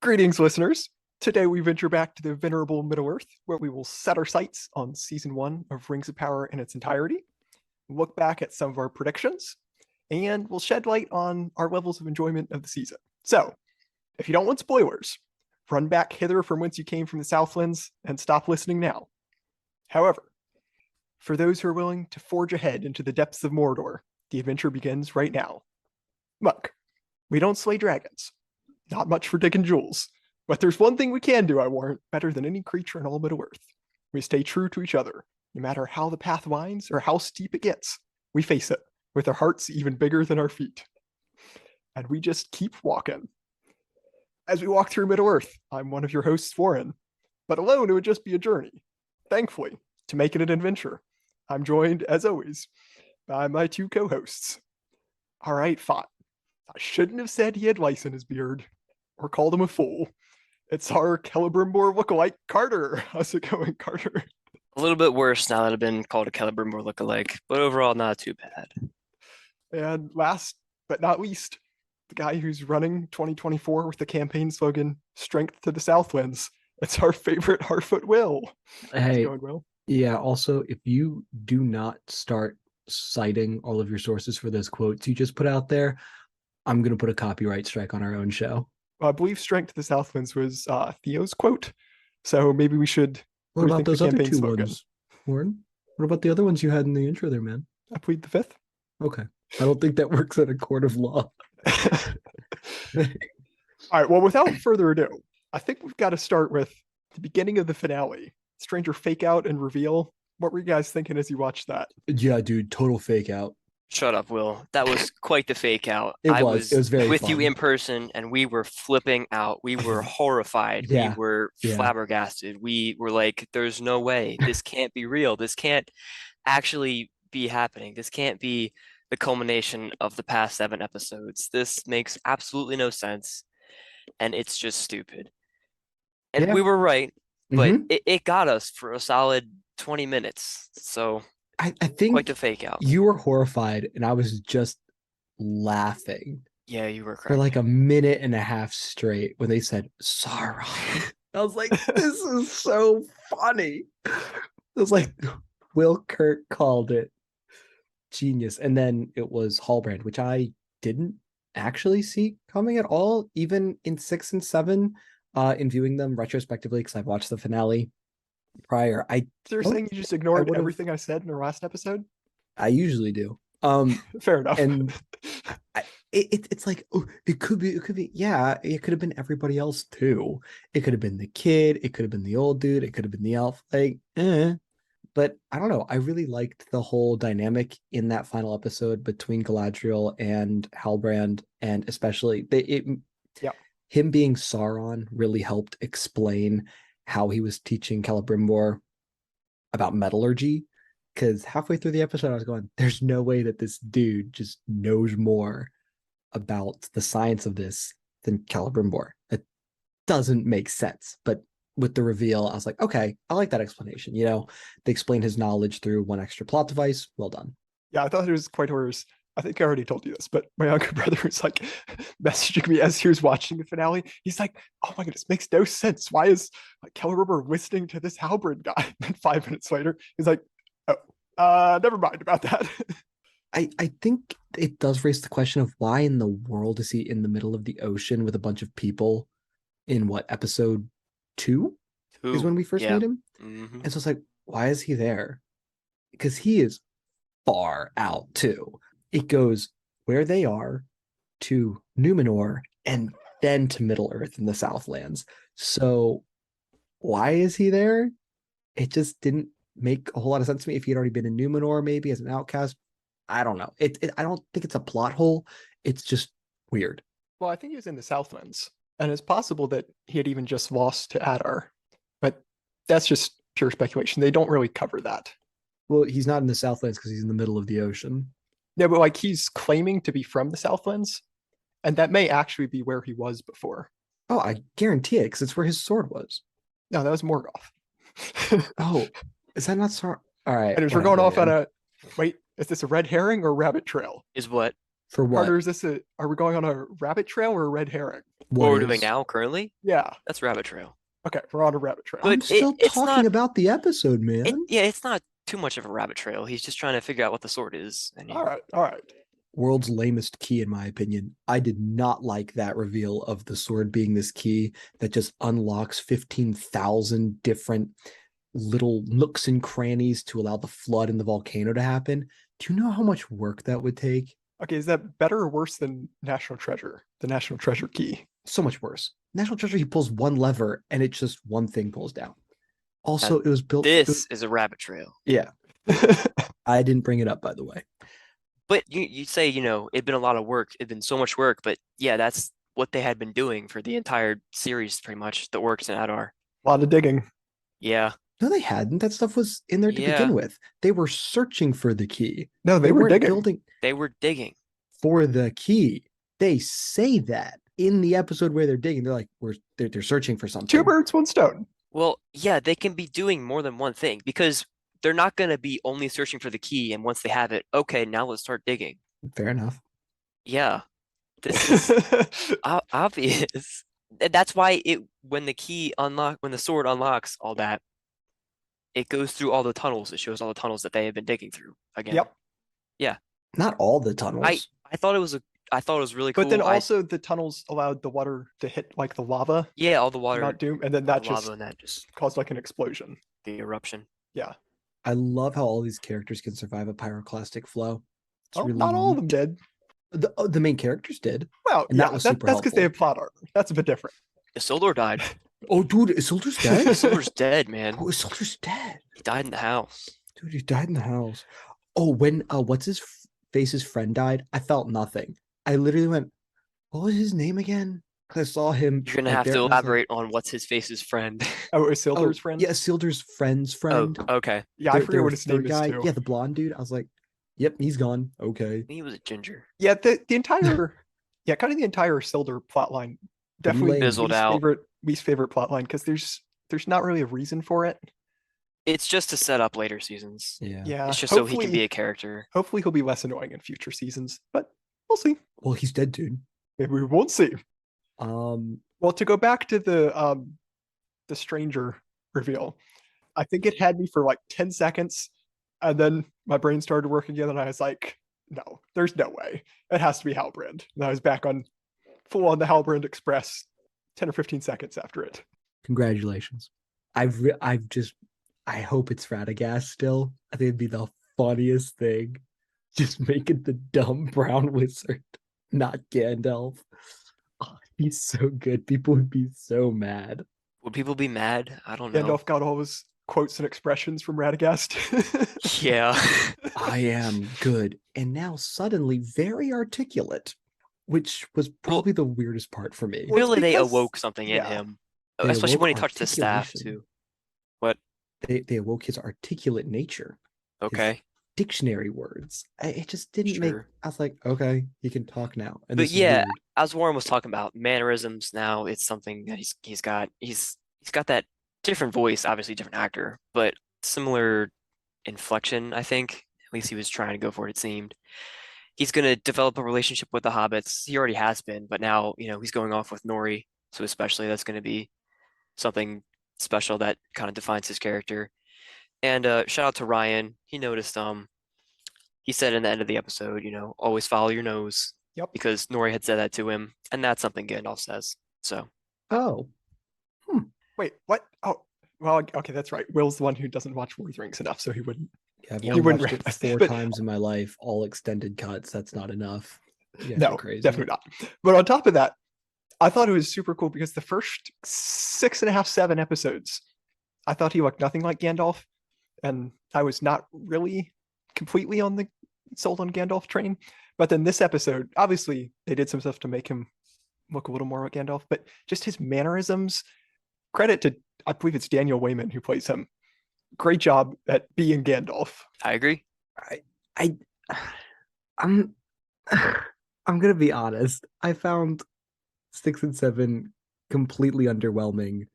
Greetings, listeners. Today we venture back to the venerable Middle-earth, where we will set our sights on Season 1 of Rings of Power in its entirety, look back at some of our predictions, and we'll shed light on our levels of enjoyment of the season. So, if you don't want spoilers, run back hither from whence you came from the Southlands and stop listening now. However, for those who are willing to forge ahead into the depths of Mordor, the adventure begins right now. Look, we don't slay dragons. Not much for digging jewels. But there's one thing we can do, I warrant, better than any creature in all Middle-earth. We stay true to each other, no matter how the path winds or how steep it gets. We face it, with our hearts even bigger than our feet. And we just keep walking. As we walk through Middle-earth, I'm one of your hosts, Warren. But alone, it would just be a journey. Thankfully, to make it an adventure, I'm joined, as always, by my two co-hosts. All right, Fott. I shouldn't have said he had lice in his beard, or called him a fool. It's our Celebrimbor lookalike, Carter. How's it going, Carter? A little bit worse now that I've been called a Celebrimbor lookalike, but overall not too bad. And last but not least, the guy who's running 2024 with the campaign slogan, Strength to the Southlands. It's our favorite Harfoot Will. How's it Hey, going, Will? yeah, also, if you do not start citing all of your sources for those quotes you just put out there, I'm going to put a copyright strike on our own show. I believe Strength to the Southlands was Theo's quote. So maybe we should What about rethink the those other campaign two slogan. ones, Warren? What about the other ones you had in the intro there, man? I plead the fifth. Okay. I don't think that works in a court of law. All right, well, without further ado, I think we've got to start with the beginning of the finale. Stranger fake out and reveal. What were you guys thinking as you watched that? Yeah, dude, total fake out. Shut up, Will. That was quite the fake out. It I was. It was very with fun. you in person, and we were flipping out. We were horrified. Yeah, We were yeah. flabbergasted. We were like, there's no way. This can't be real. This can't actually be happening. This can't be the culmination of the past 7 episodes. This makes absolutely no sense, and it's just stupid. And Yeah. we were right, but Mhm. it got us for a solid 20 minutes. So I quite think the fake out. you were horrified, and I was just laughing Yeah, you were for correct. like a minute and a half straight when they said Sauron. I was like, this is so funny. It was like Will Kurt called it genius. And then it was Hallbrand, which I didn't actually see coming at all, even in 6 and 7, in viewing them retrospectively, because I've watched the finale prior. So you're saying you just ignored everything I said in our last episode? I usually do. Fair enough. And it's like, oh, it could be, yeah, it could have been everybody else too. It could have been the kid, it could have been the old dude, it could have been the elf, like, But I don't know. I really liked the whole dynamic in that final episode between Galadriel and Halbrand, and especially him being Sauron really helped explain how he was teaching Celebrimbor about metallurgy. Because halfway through the episode, I was going, there's no way that this dude just knows more about the science of this than Celebrimbor. It doesn't make sense. But with the reveal, I was like, okay, I like that explanation. You know, they explain his knowledge through one extra plot device. Well done. Yeah, I thought it was quite hilarious. I think I already told you this, but my younger brother was like messaging me as he was watching the finale. He's like, "Oh my goodness, makes no sense. Why is like Celebrimbor listening to this Halbrand guy?" And 5 minutes later, he's like, "Oh, never mind about that." I think it does raise the question of why in the world is he in the middle of the ocean with a bunch of people in what, episode 2 is when we first meet him? Mm-hmm. And so it's like, why is he there? Because he is far out too. It goes where they are to Numenor and then to Middle Earth in the Southlands. So why is he there? It just didn't make a whole lot of sense to me. If he had already been in Numenor, maybe as an outcast, I don't know. I don't think it's a plot hole. It's just weird. Well, I think he was in the Southlands, and it's possible that he had even just lost to Adar, but that's just pure speculation. They don't really cover that. Well, he's not in the Southlands because he's in the middle of the ocean. No, but like he's claiming to be from the Southlands, and that may actually be where he was before. Oh, I guarantee it, because it's where his sword was. No, that was Morgoth. Oh, is that not Sauron? All right. And we're going off on a wait. Is this a red herring or rabbit trail? Is what? For what? Carter, are we going on a rabbit trail or a red herring? What we're doing is? now currently, Yeah. that's rabbit trail. Okay, we're on a rabbit trail. I'm But still it's talking not about the episode, man. it's not too much of a rabbit trail. He's just trying to figure out what the sword is. And All right, all right. World's lamest key, in my opinion. I did not like that reveal of the sword being this key that just unlocks 15,000 different little nooks and crannies to allow the flood in the volcano to happen. Do you know how much work that would take? Okay, is that better or worse than National Treasure? The National Treasure key. So much worse. National Treasure, he pulls one lever and it's just one thing pulls down. Also, Now, it was built. this is a rabbit trail. Yeah, I didn't bring it up, by the way. But you say, it'd been a lot of work. It'd been so much work. But yeah, that's what they had been doing for the entire series, pretty much, the orcs in Adar. A lot of digging. Yeah. No, they hadn't. That stuff was in there to begin Yeah. with. They were searching for the key. No, they were weren't digging. building They were digging. for the key. They say that in the episode where they're digging. They're like, they're searching for something. Two birds, one stone. Well, yeah, they can be doing more than one thing because they're not going to be only searching for the key. And once they have it, okay, now let's start digging. Fair enough. Yeah. This is obvious. That's why when the sword unlocks all that, it goes through all the tunnels. It shows all the tunnels that they have been digging through again. Yep. Not all the tunnels. I thought it was really cool. But then also the tunnels allowed the water to hit like the lava, yeah, all the water, not doom, and then all that the just lava, and that just caused like an explosion. the eruption. Yeah. I love how all these characters can survive a pyroclastic flow. It's Oh, really not all of neat. them did. The main characters did. Well, And yeah, that was that's super because they helpful. have plot armor. That's a bit different. Isildur died. Oh, dude, Isildur's dead? Isildur's dead, man. Oh, Isildur's dead. He died in the house. Dude, he died in the house. Oh, when what's his face's friend died, I felt nothing. I literally went, what was his name again? Because I saw him. You're gonna right have there, to and I was like, elaborate on what's his face's friend. Oh, Isildur's friend? Yeah, Isildur's friend's friend. Oh, okay. Yeah, I There- forget there what was his name third is too. Yeah, the blonde dude. I was like, yep, he's gone. Okay. He was a ginger. Yeah, the entire yeah, kind of the entire Isildur plotline. Definitely lame. Fizzled out. least favorite plotline because there's not really a reason for it. It's just to set up later seasons. Yeah. Yeah. It's just so he can be a character. Hopefully he'll be less annoying in future seasons, but we'll see. Well, he's dead, dude. Maybe we won't see. Well, to go back to the stranger reveal, I think it had me for like 10 seconds, and then my brain started working again, and I was like, no, there's no way. It has to be Halbrand. And I was back on full on the Halbrand Express 10 or 15 seconds after it. Congratulations. I hope it's Radagast still. I think it'd be the funniest thing. Just making the dumb brown wizard, not Gandalf. Oh, he's so good. People would be so mad. Would people be mad? I don't know. Gandalf got all his quotes and expressions from Radagast. Yeah. I am good. And now suddenly very articulate, which was probably the weirdest part for me. Well, it's Really, they because- awoke something in yeah. him. They Especially when he awoke touched the staff articulation. too. What? They awoke his articulate nature. Okay. Dictionary words. It just didn't make. Sure. I was like, okay, he can talk now. And But this is yeah, weird. as Warren was talking about, mannerisms now, it's something that he's got that different voice, obviously different actor, but similar inflection, I think. At least he was trying to go for it, it seemed. He's gonna develop a relationship with the hobbits. He already has been, but now, he's going off with Nori, so especially that's gonna be something special that kind of defines his character. And shout out to Ryan. He noticed he said in the end of the episode, always follow your nose. Yep. Because Nori had said that to him, and that's something Gandalf says. So Oh, Wait, what? Oh, well, okay, that's right. Will's the one who doesn't watch Lord of the Rings enough, so he wouldn't. yeah, I've You only wouldn't watched it realize- 4 but- times in my life, all extended cuts. That's not enough. You guys are No, crazy. definitely not. But on top of that, I thought it was super cool because the first 6.5, 7 episodes, I thought he looked nothing like Gandalf, and I was not really completely on the sold on Gandalf train. But then this episode, obviously, they did some stuff to make him look a little more like Gandalf, but just his mannerisms. Credit to, I believe it's Daniel Wayman who plays him. Great job at being Gandalf. I agree. I'm I'm gonna be honest. I found 6 and 7 completely underwhelming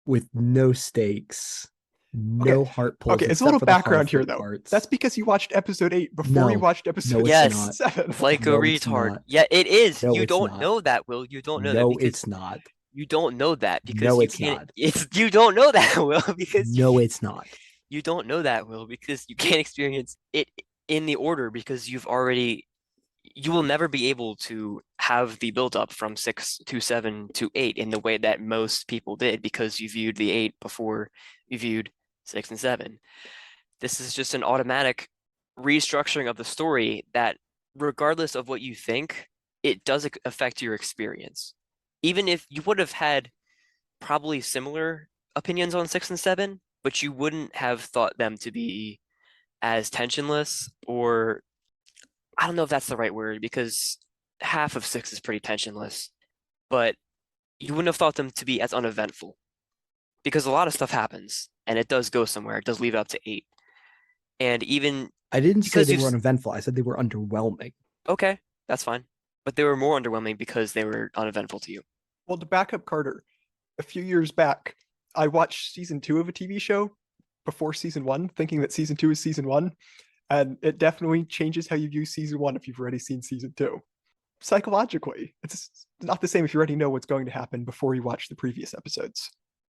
with no stakes. No heart pulls Okay, it's a except little for the background here, Harfoot though. parts. That's because you watched episode 8 before you No, watched episode no, it's Yes, not. 7. like a No, it's retard. not. Yeah, it is. No, You it's don't not. know that, Will. You don't know that No, because it's not. you don't know that because No, you it's can't. not. It's you don't know that, Will, because No, it's not. you don't know that, Will, because you can't experience it in the order because you will never be able to have the build up from 6 to 7 to 8 in the way that most people did because you viewed the 8 before you viewed 6 and 7. This is just an automatic restructuring of the story that, regardless of what you think, it does affect your experience. Even if you would have had probably similar opinions on 6 and 7, but you wouldn't have thought them to be as tensionless, or I don't know if that's the right word because half of 6 is pretty tensionless, but you wouldn't have thought them to be as uneventful because a lot of stuff happens and it does go somewhere. It does leave up to 8. And even I didn't say because they you've were uneventful. I said they were underwhelming. okay, that's fine. But they were more underwhelming because they were uneventful to you. Well, to back up Carter, a few years back, I watched season 2 of a TV show before season 1, thinking that season 2 is season 1, and it definitely changes how you view season 1 if you've already seen season 2. Psychologically, it's not the same if you already know what's going to happen before you watch the previous episodes.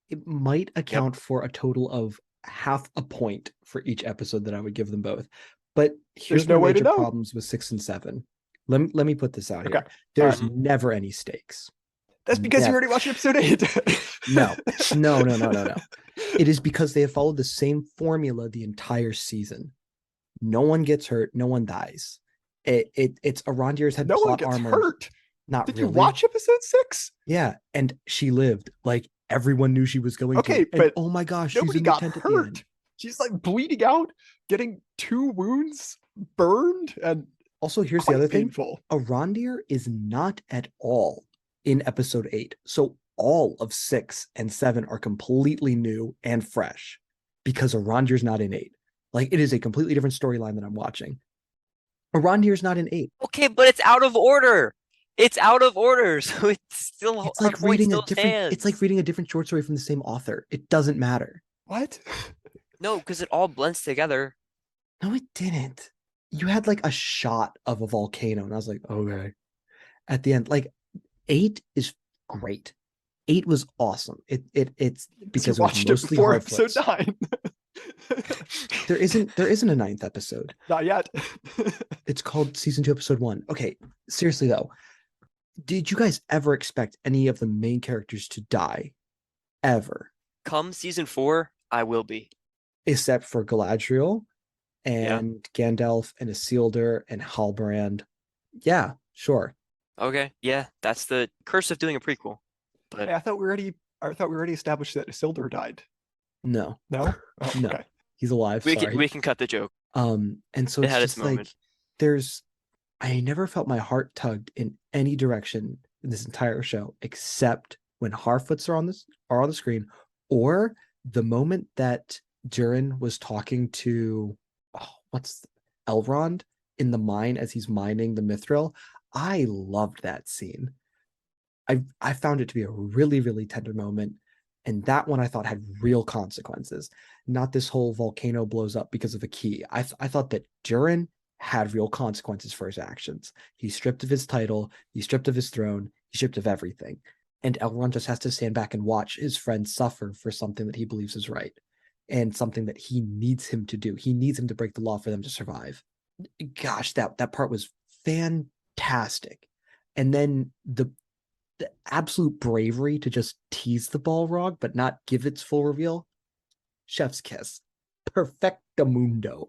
It might account for a total of half a point for each episode that I would give them both. But here's no my way to major know. problems with 6 and 7. Let me put this out Okay. here. There's Alright. never any stakes. That's because you Never. already watched episode 8. No. It is because they have followed the same formula the entire season. No one gets hurt. No one dies. It's Arondir's had No one plot gets armor. hurt. Not Did really. you watch episode 6? Yeah, and she lived. Like everyone knew she was going Okay, to. And but oh my gosh, she's nobody in the got tent at the hurt. end. She's like bleeding out, getting 2 wounds, burned, and Also, here's the quite other thing. painful. Arondir is not at all in episode 8. So all of 6 and 7 are completely new and fresh because Arondir's not in 8. Like it is a completely different storyline that I'm watching. Arondir's not in 8. Okay, but it's out of order. It's out of order, so it's still It's our like point reading a still different stands. it's like reading a different short story from the same author. It doesn't matter. What? No, because it all blends together. No, it didn't. You had like a shot of a volcano, and I was like, okay. At the end, like 8 is great. 8 was awesome. It's because you it was watched it mostly before episode Harfoots. 9. There isn't a 9th episode. Not yet. It's called season 2, episode 1. Okay, seriously though, did you guys ever expect any of the main characters to die? Ever? Come season 4, I will be. Except for Galadriel and Gandalf and Isildur and Halbrand. Yeah, sure. Okay, yeah, that's the curse of doing a prequel. But Hey, I thought we already established that Isildur died. No, No? Oh, No. okay. he's alive. we Sorry. can cut the joke. And so It it's had its just like moment. I never felt my heart tugged in any direction in this entire show, except when Harfoots are on the screen, or the moment that Durin was talking to Elrond in the mine as he's mining the mithril. I loved that scene. I found it to be a really, really tender moment. And that one I thought had real consequences, not this whole volcano blows up because of a key. I thought that Durin had real consequences for his actions. He's stripped of his title, he's stripped of his throne, he's stripped of everything. And Elrond just has to stand back and watch his friend suffer for something that he believes is right and something that he needs him to do. He needs him to break the law for them to survive. Gosh, that part was fantastic. And then the absolute bravery to just tease the Balrog but not give its full reveal. Chef's kiss. Perfectamundo.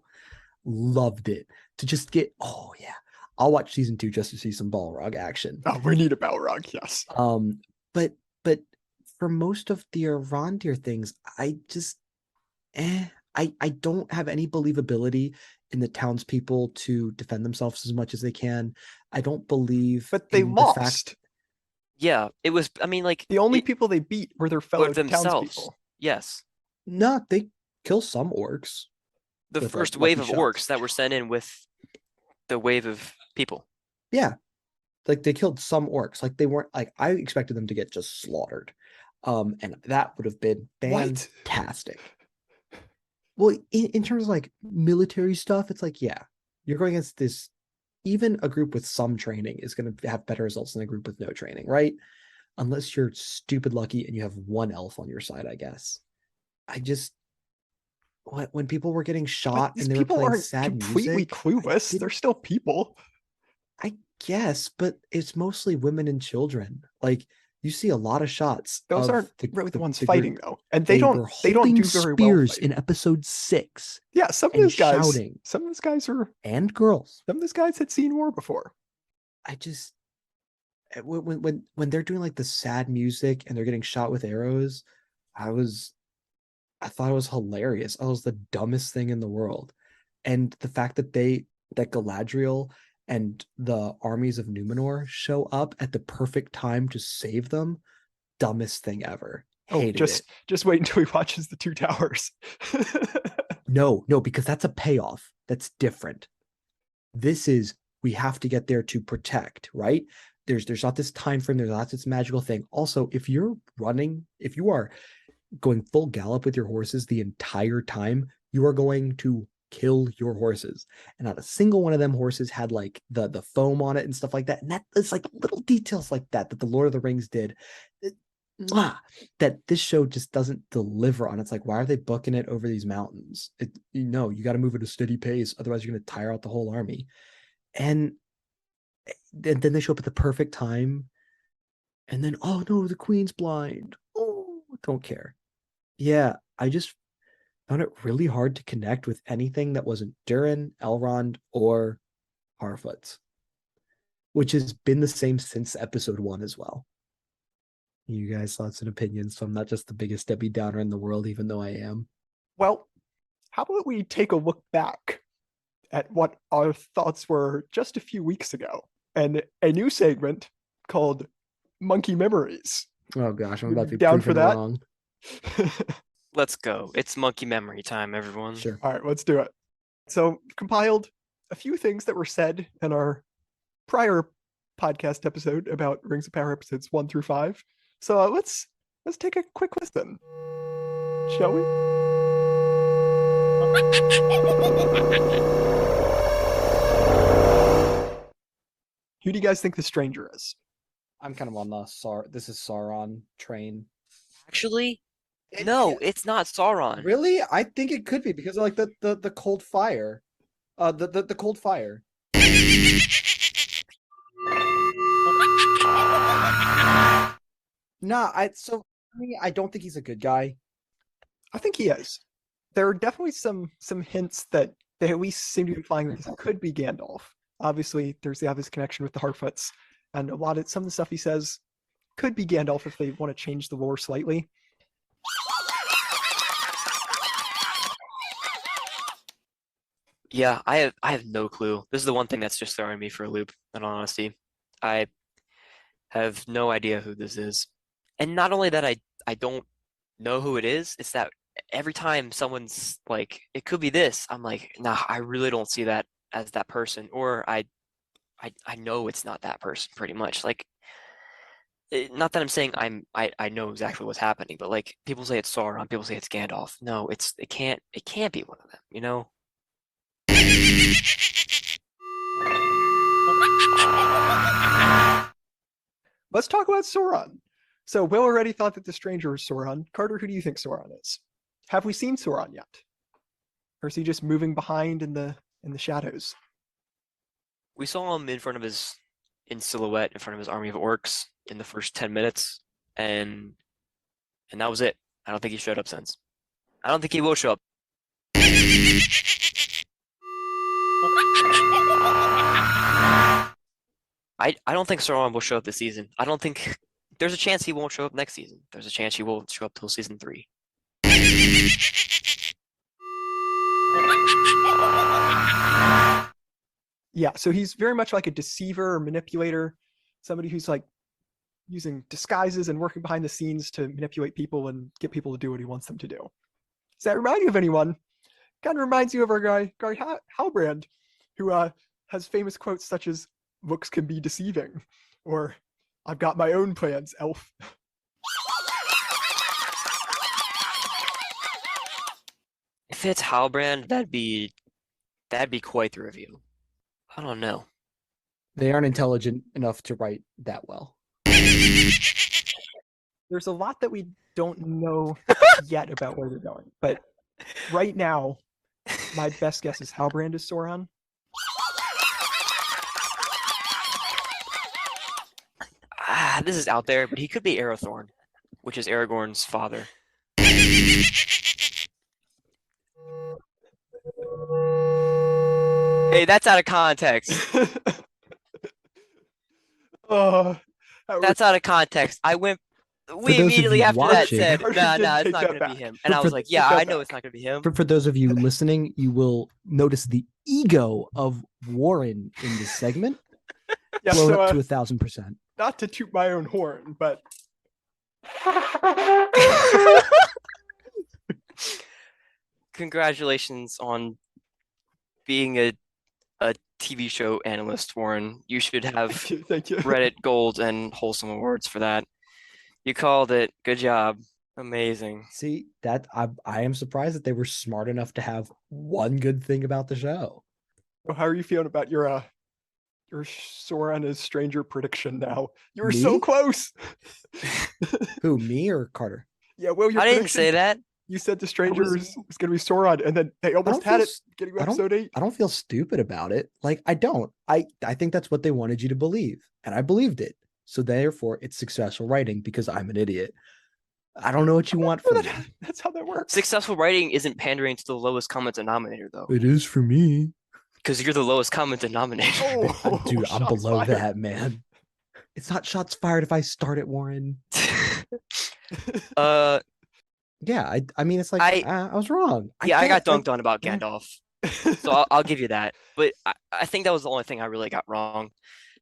Loved it. To just get, oh yeah, I'll watch season 2 just to see some Balrog action. Oh, we need a Balrog, yes. But for most of the Arondir things, I just I don't have any believability in the townspeople to defend themselves as much as they can. I don't believe But they in the lost. fact Yeah, it was. I mean, like the only people they beat were their fellow were themselves. townspeople. Yes, no, they kill some orcs. the With, first like, wave lucky of shots. orcs that were sent in with the wave of people. Yeah. Like they killed some orcs. Like they weren't like I expected them to get just slaughtered. And that would have been What? fantastic. Well, in terms of like military stuff, it's like, yeah, you're going against this. Even a group with some training is going to have better results than a group with no training, right? Unless you're stupid lucky and you have one elf on your side, I guess. I just when people were getting But shot these and they were people playing aren't sad completely music, clueless. They're still people. I guess, but it's mostly women and children. Like you see a lot of shots Those of aren't really the ones the fighting group. though, and They were they don't holding do very well spears fighting. in episode 6 Yeah, and shouting, some of those guys are and girls. some of those guys had seen war before. I just when they're doing like the sad music and they're getting shot with arrows, I was I thought it was hilarious. It was the dumbest thing in the world. And the fact that that Galadriel and the armies of Numenor show up at the perfect time to save them, dumbest thing ever. Oh, Hated it. just wait until he watches the Two Towers. No, because that's a payoff. That's different. This is we have to get there to protect, right? There's not this time frame, there's not this magical thing. Also, if you are going full gallop with your horses the entire time, you are going to kill your horses. And not a single one of them horses had like the foam on it and stuff like that. And that is like little details like that the Lord of the Rings did. That this show just doesn't deliver on. It's like, why are they booking it over these mountains? You got to move at a steady pace, otherwise you're going to tire out the whole army. And then they show up at the perfect time, and then oh no, the queen's blind. Oh, don't care. Yeah, I just found it really hard to connect with anything that wasn't Durin, Elrond, or Harfoot, which has been the same since episode 1 as well. You guys' thoughts and opinions, so I'm not just the biggest Debbie Downer in the world, even though I am. Well, how about we take a look back at what our thoughts were just a few weeks ago, and a new segment called Monkey Memories. Oh gosh, I'm about to be Down for proven that? wrong. Let's go. It's monkey memory time, everyone. Sure. All right, let's do it. So, compiled a few things that were said in our prior podcast episode about Rings of Power episodes 1 through 5. So let's take a quick listen, shall we? Who do you guys think the stranger is? I'm kind of on the this is Sauron train. Actually, no, it's not Sauron. Really? I think it could be because of like the cold fire. The cold fire. Nah, I don't think he's a good guy. I think he is. There are definitely some hints that they at least seem to be implying that this could be Gandalf. Obviously, there's the obvious connection with the Harfoots, and some of the stuff he says could be Gandalf if they want to change the lore slightly. Yeah, I have no clue. This is the one thing that's just throwing me for a loop, in all honesty. I have no idea who this is. And not only that I don't know who it is, it's that every time someone's like, it could be this, I'm like, nah, I really don't see that as that person. Or I know it's not that person pretty much. Like not that I'm saying I know exactly what's happening, but like people say it's Sauron, people say it's Gandalf. No, it can't be one of them, you know? Let's talk about Sauron. So Will already thought that the stranger was Sauron. Carter, who do you think Sauron is? Have we seen Sauron yet? Or is he just moving behind in the shadows? We saw him in silhouette in front of his army of orcs in the first 10 minutes, and that was it. I don't think he showed up since. I don't think he will show up. I don't think Sauron will show up this season. I don't think there's a chance he won't show up next season. There's a chance he won't show up till season 3. Yeah, so he's very much like a deceiver or manipulator, somebody who's like using disguises and working behind the scenes to manipulate people and get people to do what he wants them to do. Does that remind you of anyone? Kind of reminds you of our guy Halbrand, who has famous quotes such as "looks can be deceiving," or "I've got my own plans, elf." If it's Halbrand, that'd be quite the review. I don't know. They aren't intelligent enough to write that well. There's a lot that we don't know yet about where they're going, but right now, my best guess is Halbrand is Sauron. This is out there, but he could be Arathorn, which is Aragorn's father. Hey, that's out of context. uh, That's out of context. We those of immediately you after that watching- said, Hardly nah, did it's take not that going to be back. him. And I For- was for- like, take yeah, that I know back. it's not going to be him. For those of you listening, you will notice the ego of Warren in this segment Yeah, blown so up to 1,000%. not to toot my own horn, but Congratulations on being a TV show analyst, Warren. You should have thank you. Reddit Gold and Wholesome Awards for that. You called it. Good job. Amazing. See, that I am surprised that they were smart enough to have one good thing about the show. Well, how are you feeling about your Sauron is stranger prediction now? You were so Me? close. Who, me or Carter? Yeah, well, your I didn't prediction, say that. you said the stranger was going to be Sauron, and then they almost don't had feel it getting to I don't- episode 8. I don't feel stupid about it. Like, I don't. I think that's what they wanted you to believe, and I believed it. So therefore, it's successful writing because I'm an idiot. I don't know what you want from me. That's how that works. Successful writing isn't pandering to the lowest common denominator, though, It is for me. because you're the lowest common denominator. Oh, Dude, I'm shots below fired. that, man. It's not shots fired if I start it, Warren. uh, Yeah, I mean, it's like I was wrong. yeah, I got get, like, dunked on about yeah. Gandalf, so I'll give you that. But I think that was the only thing I really got wrong.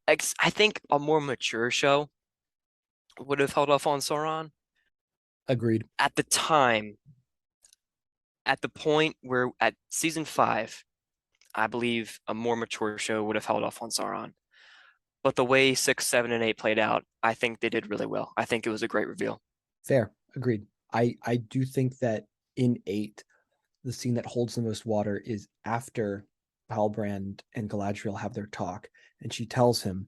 I think a more mature show would have held off on Sauron Agreed. at the time. At the point where at season 5, I believe a more mature show would have held off on Sauron. But the way 6, 7, and 8 played out, I think they did really well. I think it was a great reveal. Fair. Agreed. I do think that in 8, the scene that holds the most water is after Halbrand and Galadriel have their talk, and she tells him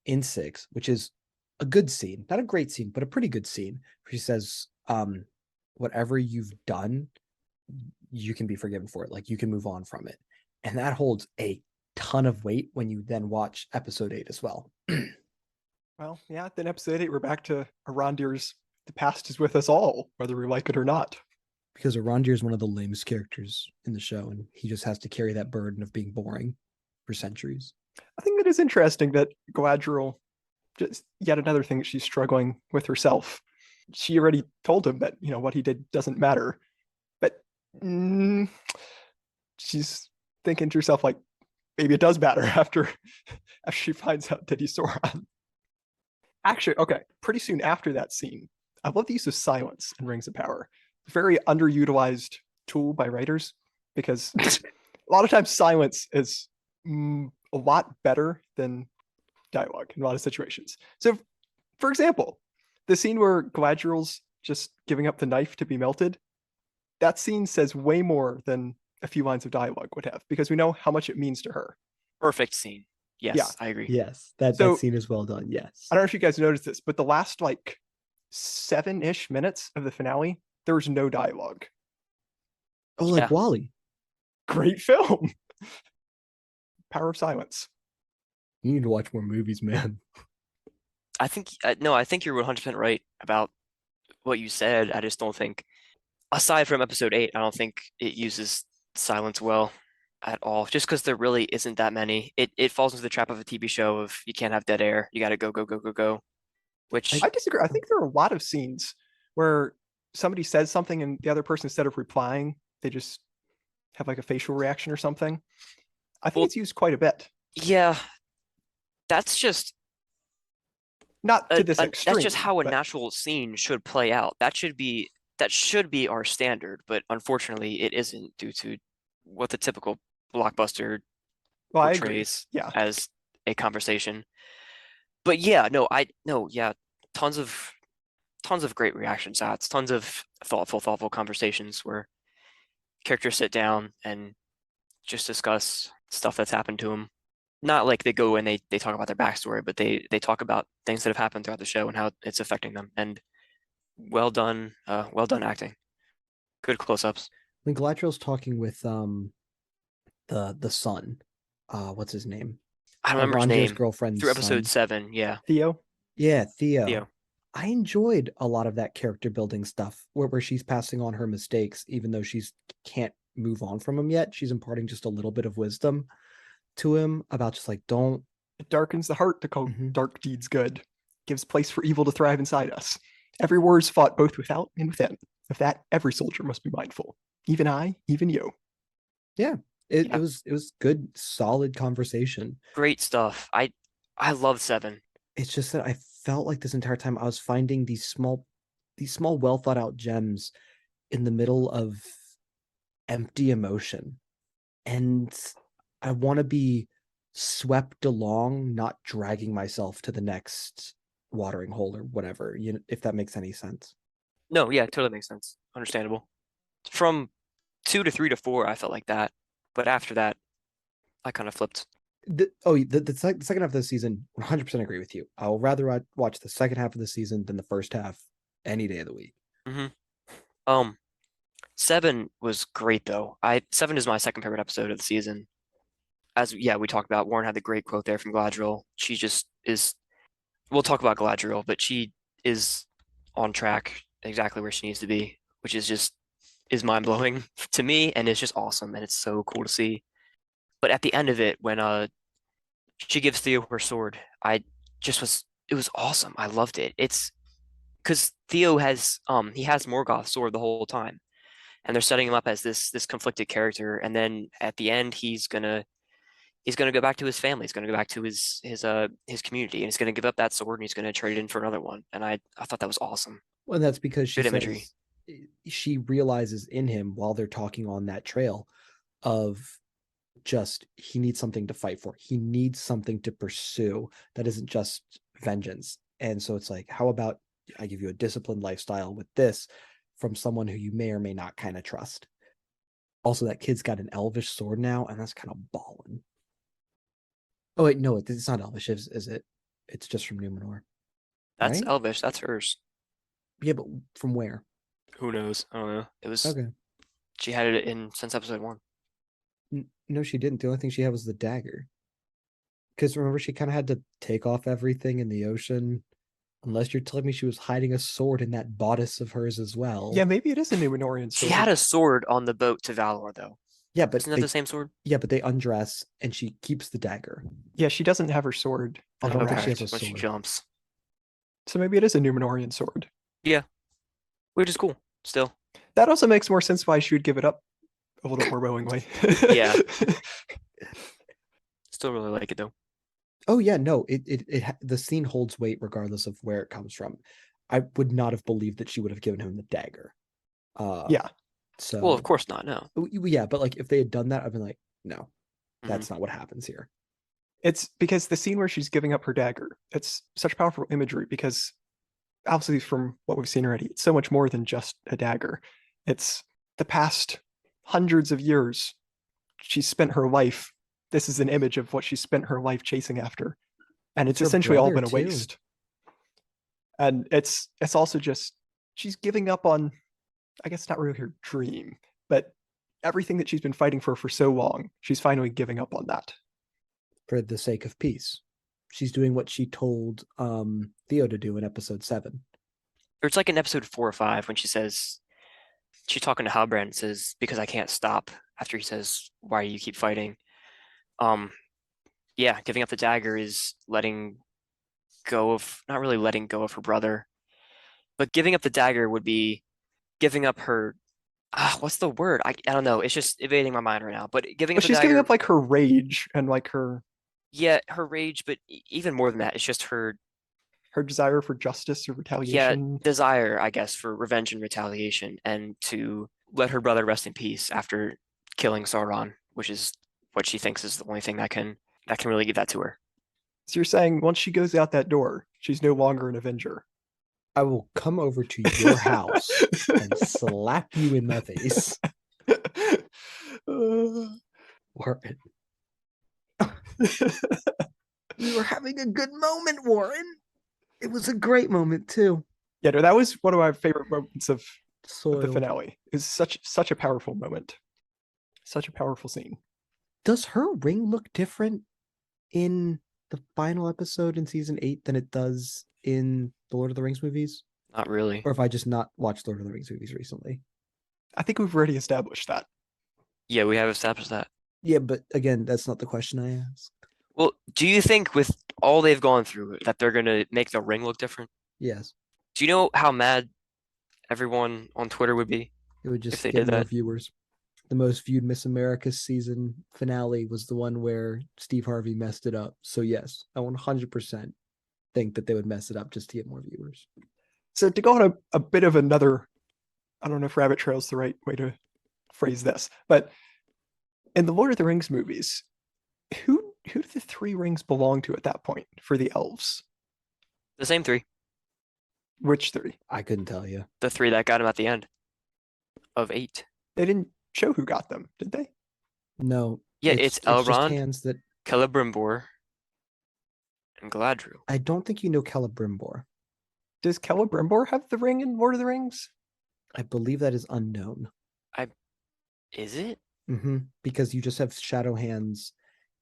in 6, which is a good scene, not a great scene, but a pretty good scene. She says, whatever you've done, you can be forgiven for it. Like, you can move on from it. And that holds a ton of weight when you then watch episode 8 as well. Well, yeah, then episode 8, we're back to Arondir's The Past is With Us All, whether we like it or not. Because Arondir is one of the lamest characters in the show, and he just has to carry that burden of being boring for centuries. I think it is interesting that Galadriel, just yet another thing that she's struggling with herself. She already told him that, what he did doesn't matter. But she's thinking to herself, like, maybe it does matter after she finds out that he's Sauron. Actually, okay, pretty soon after that scene, I love the use of silence in Rings of Power. Very underutilized tool by writers, because a lot of times silence is a lot better than dialogue in a lot of situations. So, for example, the scene where Galadriel's just giving up the knife to be melted, that scene says way more than a few lines of dialogue would have, because we know how much it means to her. Perfect scene. Yes, Yeah. I agree. Yes, that So- scene is well done. Yes. I don't know if you guys noticed this, but the last 7-ish minutes of the finale, there was no dialogue. Oh, like Yeah. Wally. Great film. Power of silence. You need to watch more movies, man. I think no, I think you're 100% right about what you said. I just don't think, aside from episode 8, I don't think it uses silence well at all. Just because there really isn't that many. It falls into the trap of a TV show of you can't have dead air. You got to go, go, go, go, go. Which I disagree. I think there are a lot of scenes where somebody says something and the other person, instead of replying, they just have like a facial reaction or something. I think Well- it's used quite a bit. yeah, that's just Not to this extreme. that's just how a but- natural scene should play out. That should be our standard, but unfortunately it isn't due to what the typical blockbuster Well, I agree. portrays Yeah. as a conversation. But yeah, tons of great reaction shots, tons of thoughtful conversations where characters sit down and just discuss stuff that's happened to them. Not like they go and they talk about their backstory, but they talk about things that have happened throughout the show and how it's affecting them. And well done acting. Good close-ups. When Galadriel's talking with the son, what's his name? I don't remember his Ronjo's name. girlfriend's Through episode son. 7, yeah. Theo. Yeah, Theo. Theo. I enjoyed a lot of that character building stuff where she's passing on her mistakes, even though she's can't move on from them yet. She's imparting just a little bit of wisdom to him about just like, don't. It darkens the heart to call Mhm. dark deeds good. Gives place for evil to thrive inside us. Every war is fought both without and within. Of that, every soldier must be mindful. Even I, even you. It Yeah. was good, solid conversation. Great stuff. I love 7. It's just that I felt like this entire time I was finding these small, well thought out gems in the middle of empty emotion. And I want to be swept along, not dragging myself to the next watering hole or whatever, if that makes any sense. No, yeah, totally makes sense. Understandable. From 2 to 3 to 4, I felt like that. But after that, I kind of flipped. The second half of the season, 100% agree with you. I'll rather watch the second half of the season than the first half any day of the week. 7 was great though. 7 is my second favorite episode of the season. We talked about, Warren had the great quote there from Galadriel. She just is, we'll talk about Galadriel, but she is on track exactly where she needs to be, which is mind-blowing to me, and it's just awesome, and it's so cool to see. But at the end of it, when she gives Theo her sword, it was awesome. I loved it. It's because Theo has Morgoth's sword the whole time, and they're setting him up as this conflicted character, and then at the end he's gonna go back to his family. He's gonna go back to his community, and he's gonna give up that sword, and he's gonna trade it in for another one. And I thought that was awesome. Well, that's because she Good imagery. says she realizes in him while they're talking on that trail of just he needs something to fight for. He needs something to pursue that isn't just vengeance. And so it's like, how about I give you a disciplined lifestyle with this from someone who you may or may not kind of trust. Also, that kid's got an elvish sword now, and that's kind of ballin'. Oh wait, no, it's not elvish, is it? It's just from Numenor. That's Right? Elvish. That's hers. Yeah, but from where? Who knows? I don't know. It was Okay. She had it in since episode 1. No, she didn't. The only thing she had was the dagger. Because remember, she kind of had to take off everything in the ocean. Unless you're telling me she was hiding a sword in that bodice of hers as well. Yeah, maybe it is a Numenorian She sword. had a sword on the boat to Valinor, though. Yeah, but Isn't that the same sword? Yeah, but they undress and she keeps the dagger. Yeah, she doesn't have her sword on I the don't think she raft. has a When she sword. jumps. So maybe it is a Numenorian sword. Which is cool, still. That also makes more sense why she would give it up a little more willingly. Yeah. Still really like it, though. Oh yeah, no, the scene holds weight regardless of where it comes from. I would not have believed that she would have given him the dagger. Yeah. So Well, of course not, no. Yeah, but like if they had done that, I'd been like, no, that's not what happens here. It's because the scene where she's giving up her dagger, it's such powerful imagery because obviously from what we've seen already, it's so much more than just a dagger. It's the past hundreds of years she's spent her life. This is an image of what she spent her life chasing after. And it's Her essentially all brother, been a too. waste. And it's also just, she's giving up on, I guess not really her dream, but everything that she's been fighting for so long, she's finally giving up on that. For the sake of peace. She's doing what she told Theo to do in episode 7. Or it's like in episode 4 or 5 when she's talking to Halbrand and says, because I can't stop, after he says, why do you keep fighting? Yeah, giving up the dagger is letting go of, not really letting go of her brother, but giving up the dagger would be giving up her, what's the word? I don't know. It's just evading my mind right now. But giving up the She's dagger, giving up like her rage and like her her rage, but even more than that, it's just her desire for justice or retaliation. desire, I guess, for revenge and retaliation, and to let her brother rest in peace after killing Sauron, which is what she thinks is the only thing that can really give that to her. So you're saying once she goes out that door, she's no longer an Avenger. I will come over to your house and slap you in the face. Warren. We were having a good moment, Warren. It was a great moment too. Yeah, no, that was one of my favorite moments of the Soiled. finale. Is such a powerful moment, such a powerful scene. Does her ring look different in the final episode in season 8 than it does in the Lord of the Rings movies? Not really. Or if I just not watched Lord of the Rings movies recently? I think we've already established that. Yeah, we have established that. Yeah, but again, that's not the question I asked. Well, do you think with all they've gone through that they're gonna make the ring look different? Yes, Do you know how mad everyone on Twitter would be it would if just they get did more that? viewers. The most viewed Miss America season finale was the one where Steve Harvey messed it up. So yes, I 100% think that they would mess it up just to get more viewers. So to go on a bit of another, I don't know if rabbit trail is the right way to phrase this, but in the Lord of the Rings movies, who do the three rings belong to at that point for the elves? The same three. Which three? I couldn't tell you. The three that got him at the end of 8. They didn't show who got them, did they? No. Yeah, it's just Elrond, hands that Celebrimbor, and Galadriel. I don't think you know Celebrimbor. Does Celebrimbor have the ring in Lord of the Rings? I believe that is unknown. Is it? Because you just have shadow hands,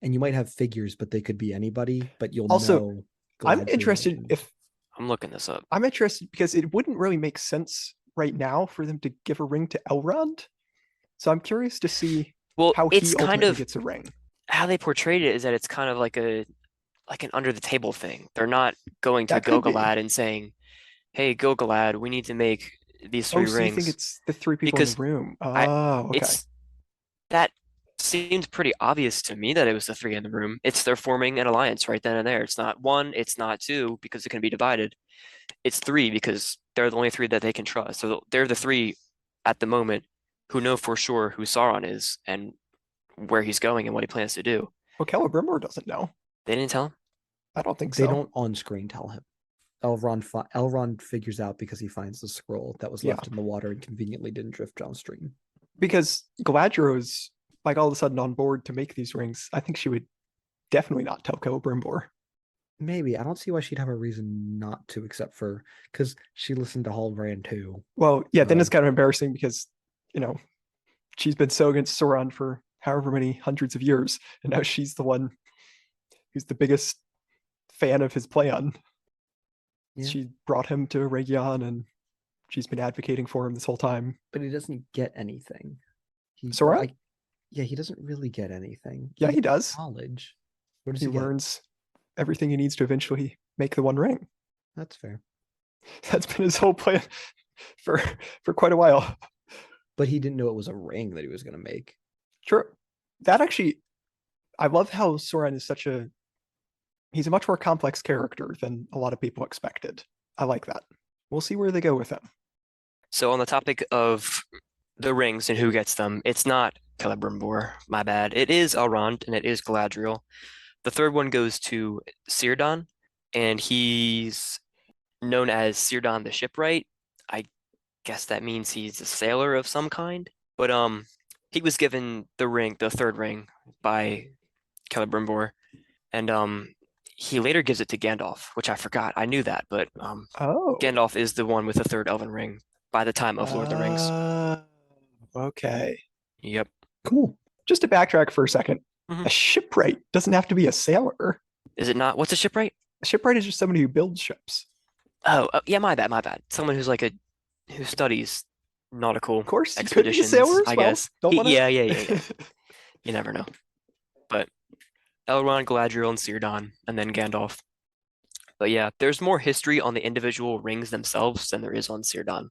and you might have figures, but they could be anybody. But you'll Also, know. I'm Galadriel interested and- if I'm looking this up. I'm interested because it wouldn't really make sense right now for them to give a ring to Elrond. So I'm curious to see Well, how it's he kind ultimately of gets a ring. how they portrayed it is that it's kind of like an under the table thing. They're not going to That could be. Gilgalad and saying, "Hey, Gilgalad, we need to make these Oh, three so you think rings," it's the three people in because the room? I Oh, okay. it's that seemed pretty obvious to me that it was the three in the room. It's they're forming an alliance right then and there. It's not one, it's not two because it can be divided. It's three because they're the only three that they can trust. So they're the three at the moment who know for sure who Sauron is and where he's going and what he plans to do. Well, Celebrimbor doesn't know. They didn't tell him. I don't think They so. don't on screen tell him. Elrond figures out because he finds the scroll that was Yeah. left in the water and conveniently didn't drift downstream. Because Galadriel is like all of a sudden on board to make these rings. I think she would definitely not tell Celebrimbor. Maybe. I don't see why she'd have a reason not to, except for because she listened to Halbrand too. Well, yeah, then it's kind of embarrassing because, you know, she's been so against Sauron for however many hundreds of years, and now she's the one who's the biggest fan of his plan. Yeah. She brought him to Region, and she's been advocating for him this whole time. But he doesn't get anything. Sauron? Yeah, he doesn't really get anything. Yeah, he does. Knowledge. What does He he get? learns everything he needs to eventually make the One Ring. That's fair. That's been his whole plan for quite a while. But he didn't know it was a ring that he was going to make. True. That actually, I love how Sauron is he's a much more complex character than a lot of people expected. I like that. We'll see where they go with him. So on the topic of the rings and who gets them, it's not Celebrimbor, my bad. It is Elrond and it is Galadriel. The third one goes to Círdan, and he's known as Círdan the Shipwright. I guess that means he's a sailor of some kind. But he was given the ring, the third ring, by Celebrimbor, and he later gives it to Gandalf, which I forgot. I knew that, but Oh. Gandalf is the one with the third elven ring by the time of Lord of the Rings. Okay. Yep. Cool. Just to backtrack for a second, Mhm. a shipwright doesn't have to be a sailor. Is it not? What's a shipwright? A shipwright is just somebody who builds ships. Oh, yeah, my bad, my bad. Someone who's like who studies nautical Of course, he could be a expeditions, sailor as I well. guess. Don't wanna... Yeah. You never know. But Elrond, Galadriel, and Círdan, and then Gandalf. But yeah, there's more history on the individual rings themselves than there is on Círdan.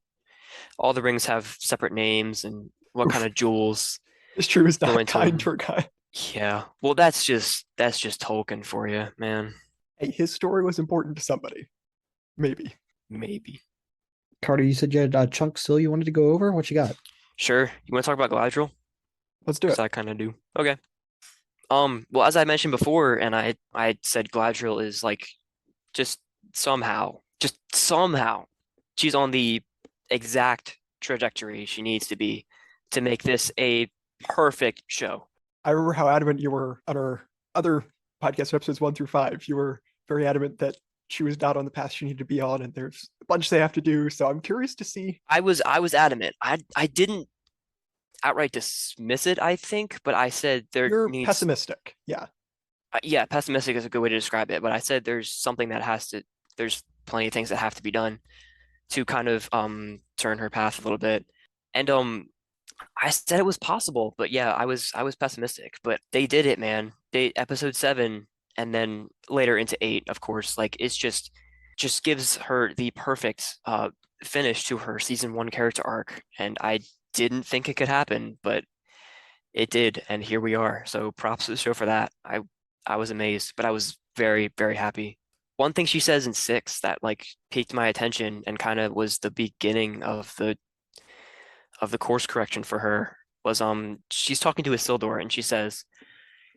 All the rings have separate names and what kind of jewels It's true, is go not into kind them. to a guy. Yeah. Well, that's just Tolkien for you, man. Hey, his story was important to somebody. Maybe. Carter, you said you had a chunk still you wanted to go over? What you got? Sure. You want to talk about Galadriel? Let's do it. Because I kind of do. Okay. Well, as I mentioned before, and I said Galadriel is like just somehow, she's on the exact trajectory she needs to be to make this a perfect show. I remember how adamant you were on our other podcast episodes 1 through 5. You were very adamant that she was not on the path she needed to be on, and there's a bunch they have to do. So I'm curious to see. I was adamant. I didn't outright dismiss it, I think, but I said there You're needs pessimistic. Yeah. yeah, pessimistic is a good way to describe it, but I said there's something that has to there's plenty of things that have to be done to kind of turn her path a little bit. And I said it was possible, but yeah, I was pessimistic, but they did it, man. They episode 7 and then later into 8, of course, like it's just gives her the perfect finish to her season 1 character arc, and I didn't think it could happen, but it did, and here we are. So props to the show for that. I was amazed, but I was very, very happy. One thing she says in 6 that like piqued my attention and kind of was the beginning of the course correction for her was she's talking to Isildur and she says,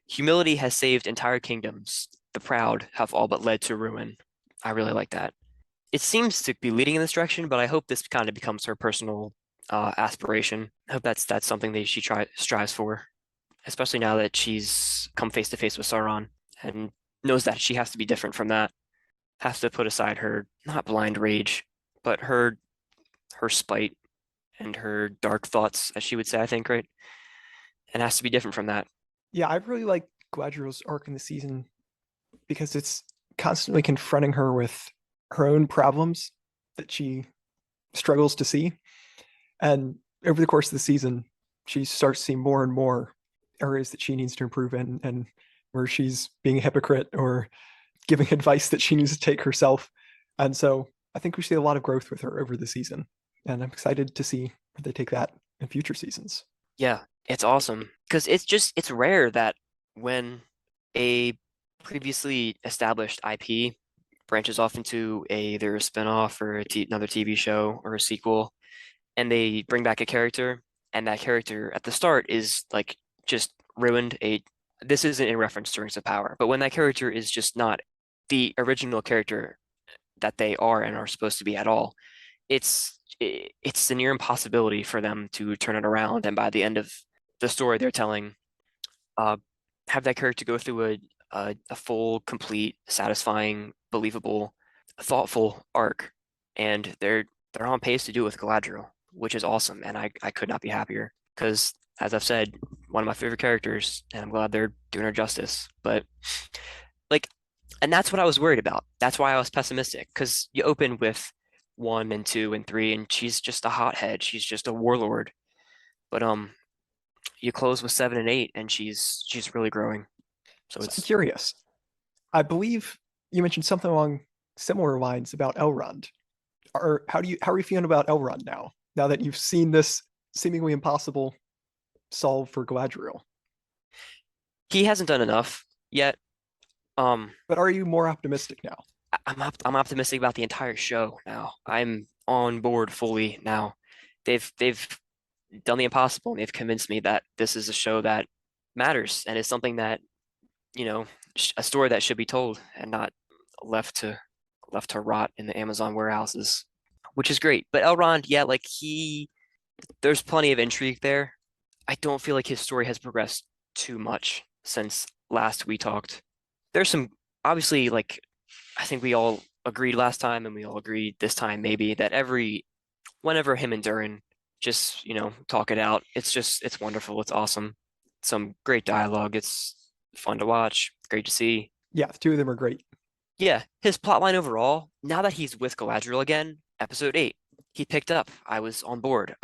"Humility has saved entire kingdoms. The proud have all but led to ruin." I really like that. It seems to be leading in this direction, but I hope this kind of becomes her personal aspiration. I hope that's something that she strives for, especially now that she's come face to face with Sauron and knows that she has to be different from that. Has to put aside her not blind rage, but her spite and her dark thoughts, as she would say, I think, right? And has to be different from that. Yeah, I really like Galadriel's arc in the season because it's constantly confronting her with her own problems that she struggles to see. And over the course of the season, she starts seeing more and more areas that she needs to improve in, and where she's being a hypocrite or giving advice that she needs to take herself. And so I think we see a lot of growth with her over the season. And I'm excited to see where they take that in future seasons. Yeah, it's awesome because it's rare that when a previously established IP branches off into either a spinoff or another TV show or a sequel, and they bring back a character, and that character at the start is like just ruined. This isn't in reference to Rings of Power, but when that character is just not the original character that they are and are supposed to be at all, it's a near impossibility for them to turn it around. And by the end of the story they're telling, uh, have that character go through a full, complete, satisfying, believable, thoughtful arc, and they're on pace to do it with Galadriel, which is awesome, and I could not be happier because, as I've said, one of my favorite characters, and I'm glad they're doing her justice. But like, and that's what I was worried about. That's why I was pessimistic because you open with 1 and 2 and 3, and she's just a hothead. She's just a warlord. But you close with 7 and 8, and she's really growing. So So I'm it's curious. I believe you mentioned something along similar lines about Elrond. How are you feeling about Elrond now? Now that you've seen this seemingly impossible solve for Galadriel, he hasn't done enough yet. but are you more optimistic now? I'm optimistic about the entire show now. I'm on board fully now. They've done the impossible and they've convinced me that this is a show that matters and is something that, a story that should be told and not left to left to rot in the Amazon warehouses, which is great. But Elrond, yeah, like there's plenty of intrigue there. I don't feel like his story has progressed too much since last we talked. There's some obviously like I think we all agreed last time and we all agreed this time maybe that whenever him and Durin just, talk it out, it's wonderful. It's awesome. Some great dialogue. It's fun to watch. Great to see. Yeah, the two of them are great. Yeah, his plotline overall, now that he's with Galadriel again, episode 8, he picked up. I was on board.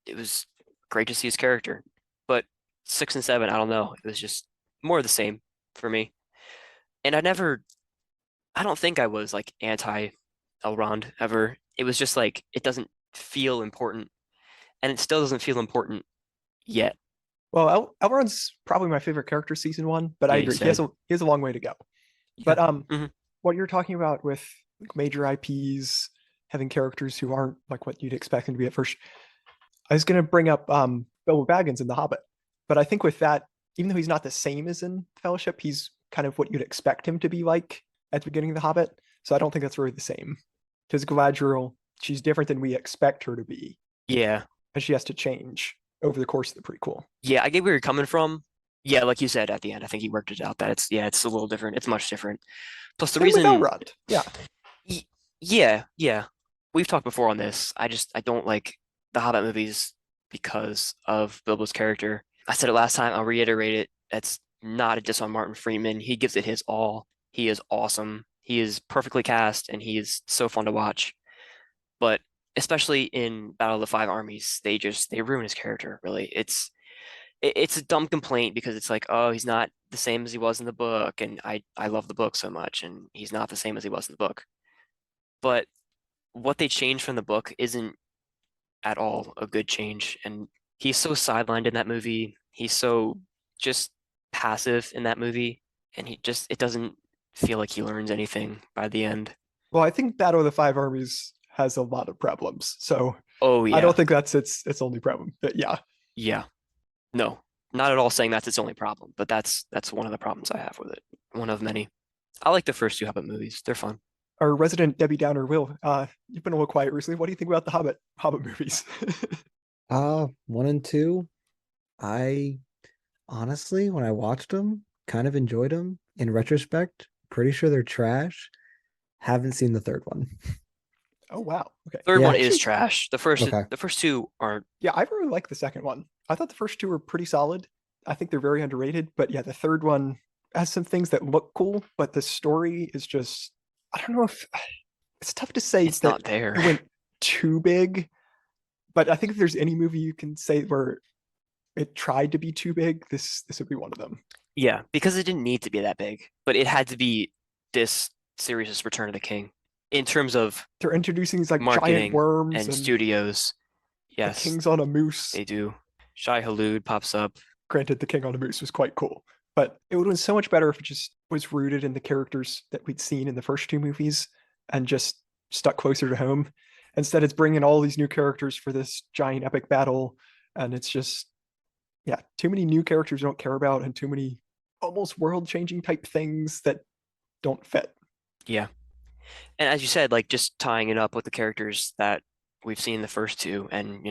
It was great to see his character. But 6 and 7, I don't know. It was just more of the same for me. And I don't think I was like anti Elrond ever. It was just like it doesn't feel important, and it still doesn't feel important yet. Well, Elrond's probably my favorite character season 1, but I Yeah, you agree he has said. a long way to go. Yeah. But Mhm. what you're talking about with like, major IPs having characters who aren't like what you'd expect them to be at first, I was going to bring up Bilbo Baggins in The Hobbit, but I think with that, even though he's not the same as in Fellowship, he's kind of what you'd expect him to be like at the beginning of The Hobbit. So I don't think that's really the same. Because Galadriel, she's different than we expect her to be, Yeah. and she has to change over the course of the prequel. Yeah, I get where you're coming from. Yeah, like you said at the end, I think he worked it out that it's a little different. It's much different. Plus the Same with reason, Elrond. Yeah. y- yeah, we've talked before on this. I don't like the Hobbit movies because of Bilbo's character. I said it last time, I'll reiterate it. That's not a diss on Martin Freeman. He gives it his all. He is awesome. He is perfectly cast and he is so fun to watch. But especially in Battle of the Five Armies, they ruin his character, really. It's a dumb complaint because it's like, oh, he's not the same as he was in the book, and I love the book so much, and he's not the same as he was in the book. But what they changed from the book isn't at all a good change, and he's so sidelined in that movie. He's so just passive in that movie, and it doesn't feel like he learns anything by the end. Well, I think Battle of the Five Armies has a lot of problems. So Oh I don't yeah, think that's its only problem. But yeah. yeah, no, not at all saying that's its only problem, but that's one of the problems I have with it. One of many. I like the first two Hobbit movies. They're fun. Our resident Debbie Downer, Will, you've been a little quiet recently. What do you think about the Hobbit movies? 1 and 2. I honestly, when I watched them, kind of enjoyed them. In retrospect, pretty sure they're trash. Haven't seen the third one. Oh wow. Okay. Third Yeah. one is Actually, trash. Okay. The first two aren't. yeah, I really like the second one. I thought the first two were pretty solid. I think they're very underrated. But yeah, the third one has some things that look cool, but the story is just, I don't know if it's tough to say It's that not there. it went too big. But I think if there's any movie you can say where it tried to be too big, this would be one of them. Yeah, because it didn't need to be that big, but it had to be this serious Return of the King in terms of They're introducing these like giant marketing worms and and studios. the Yes, king's on a moose. they do. Shai Hulud pops up. Granted, the king on a moose was quite cool, but it would have been so much better if it just was rooted in the characters that we'd seen in the first two movies and just stuck closer to home. Instead, it's bringing all these new characters for this giant epic battle, and it's just, yeah, too many new characters we don't care about and too many almost world-changing type things that don't fit. Yeah. And as you said, like just tying it up with the characters that we've seen in the first two and,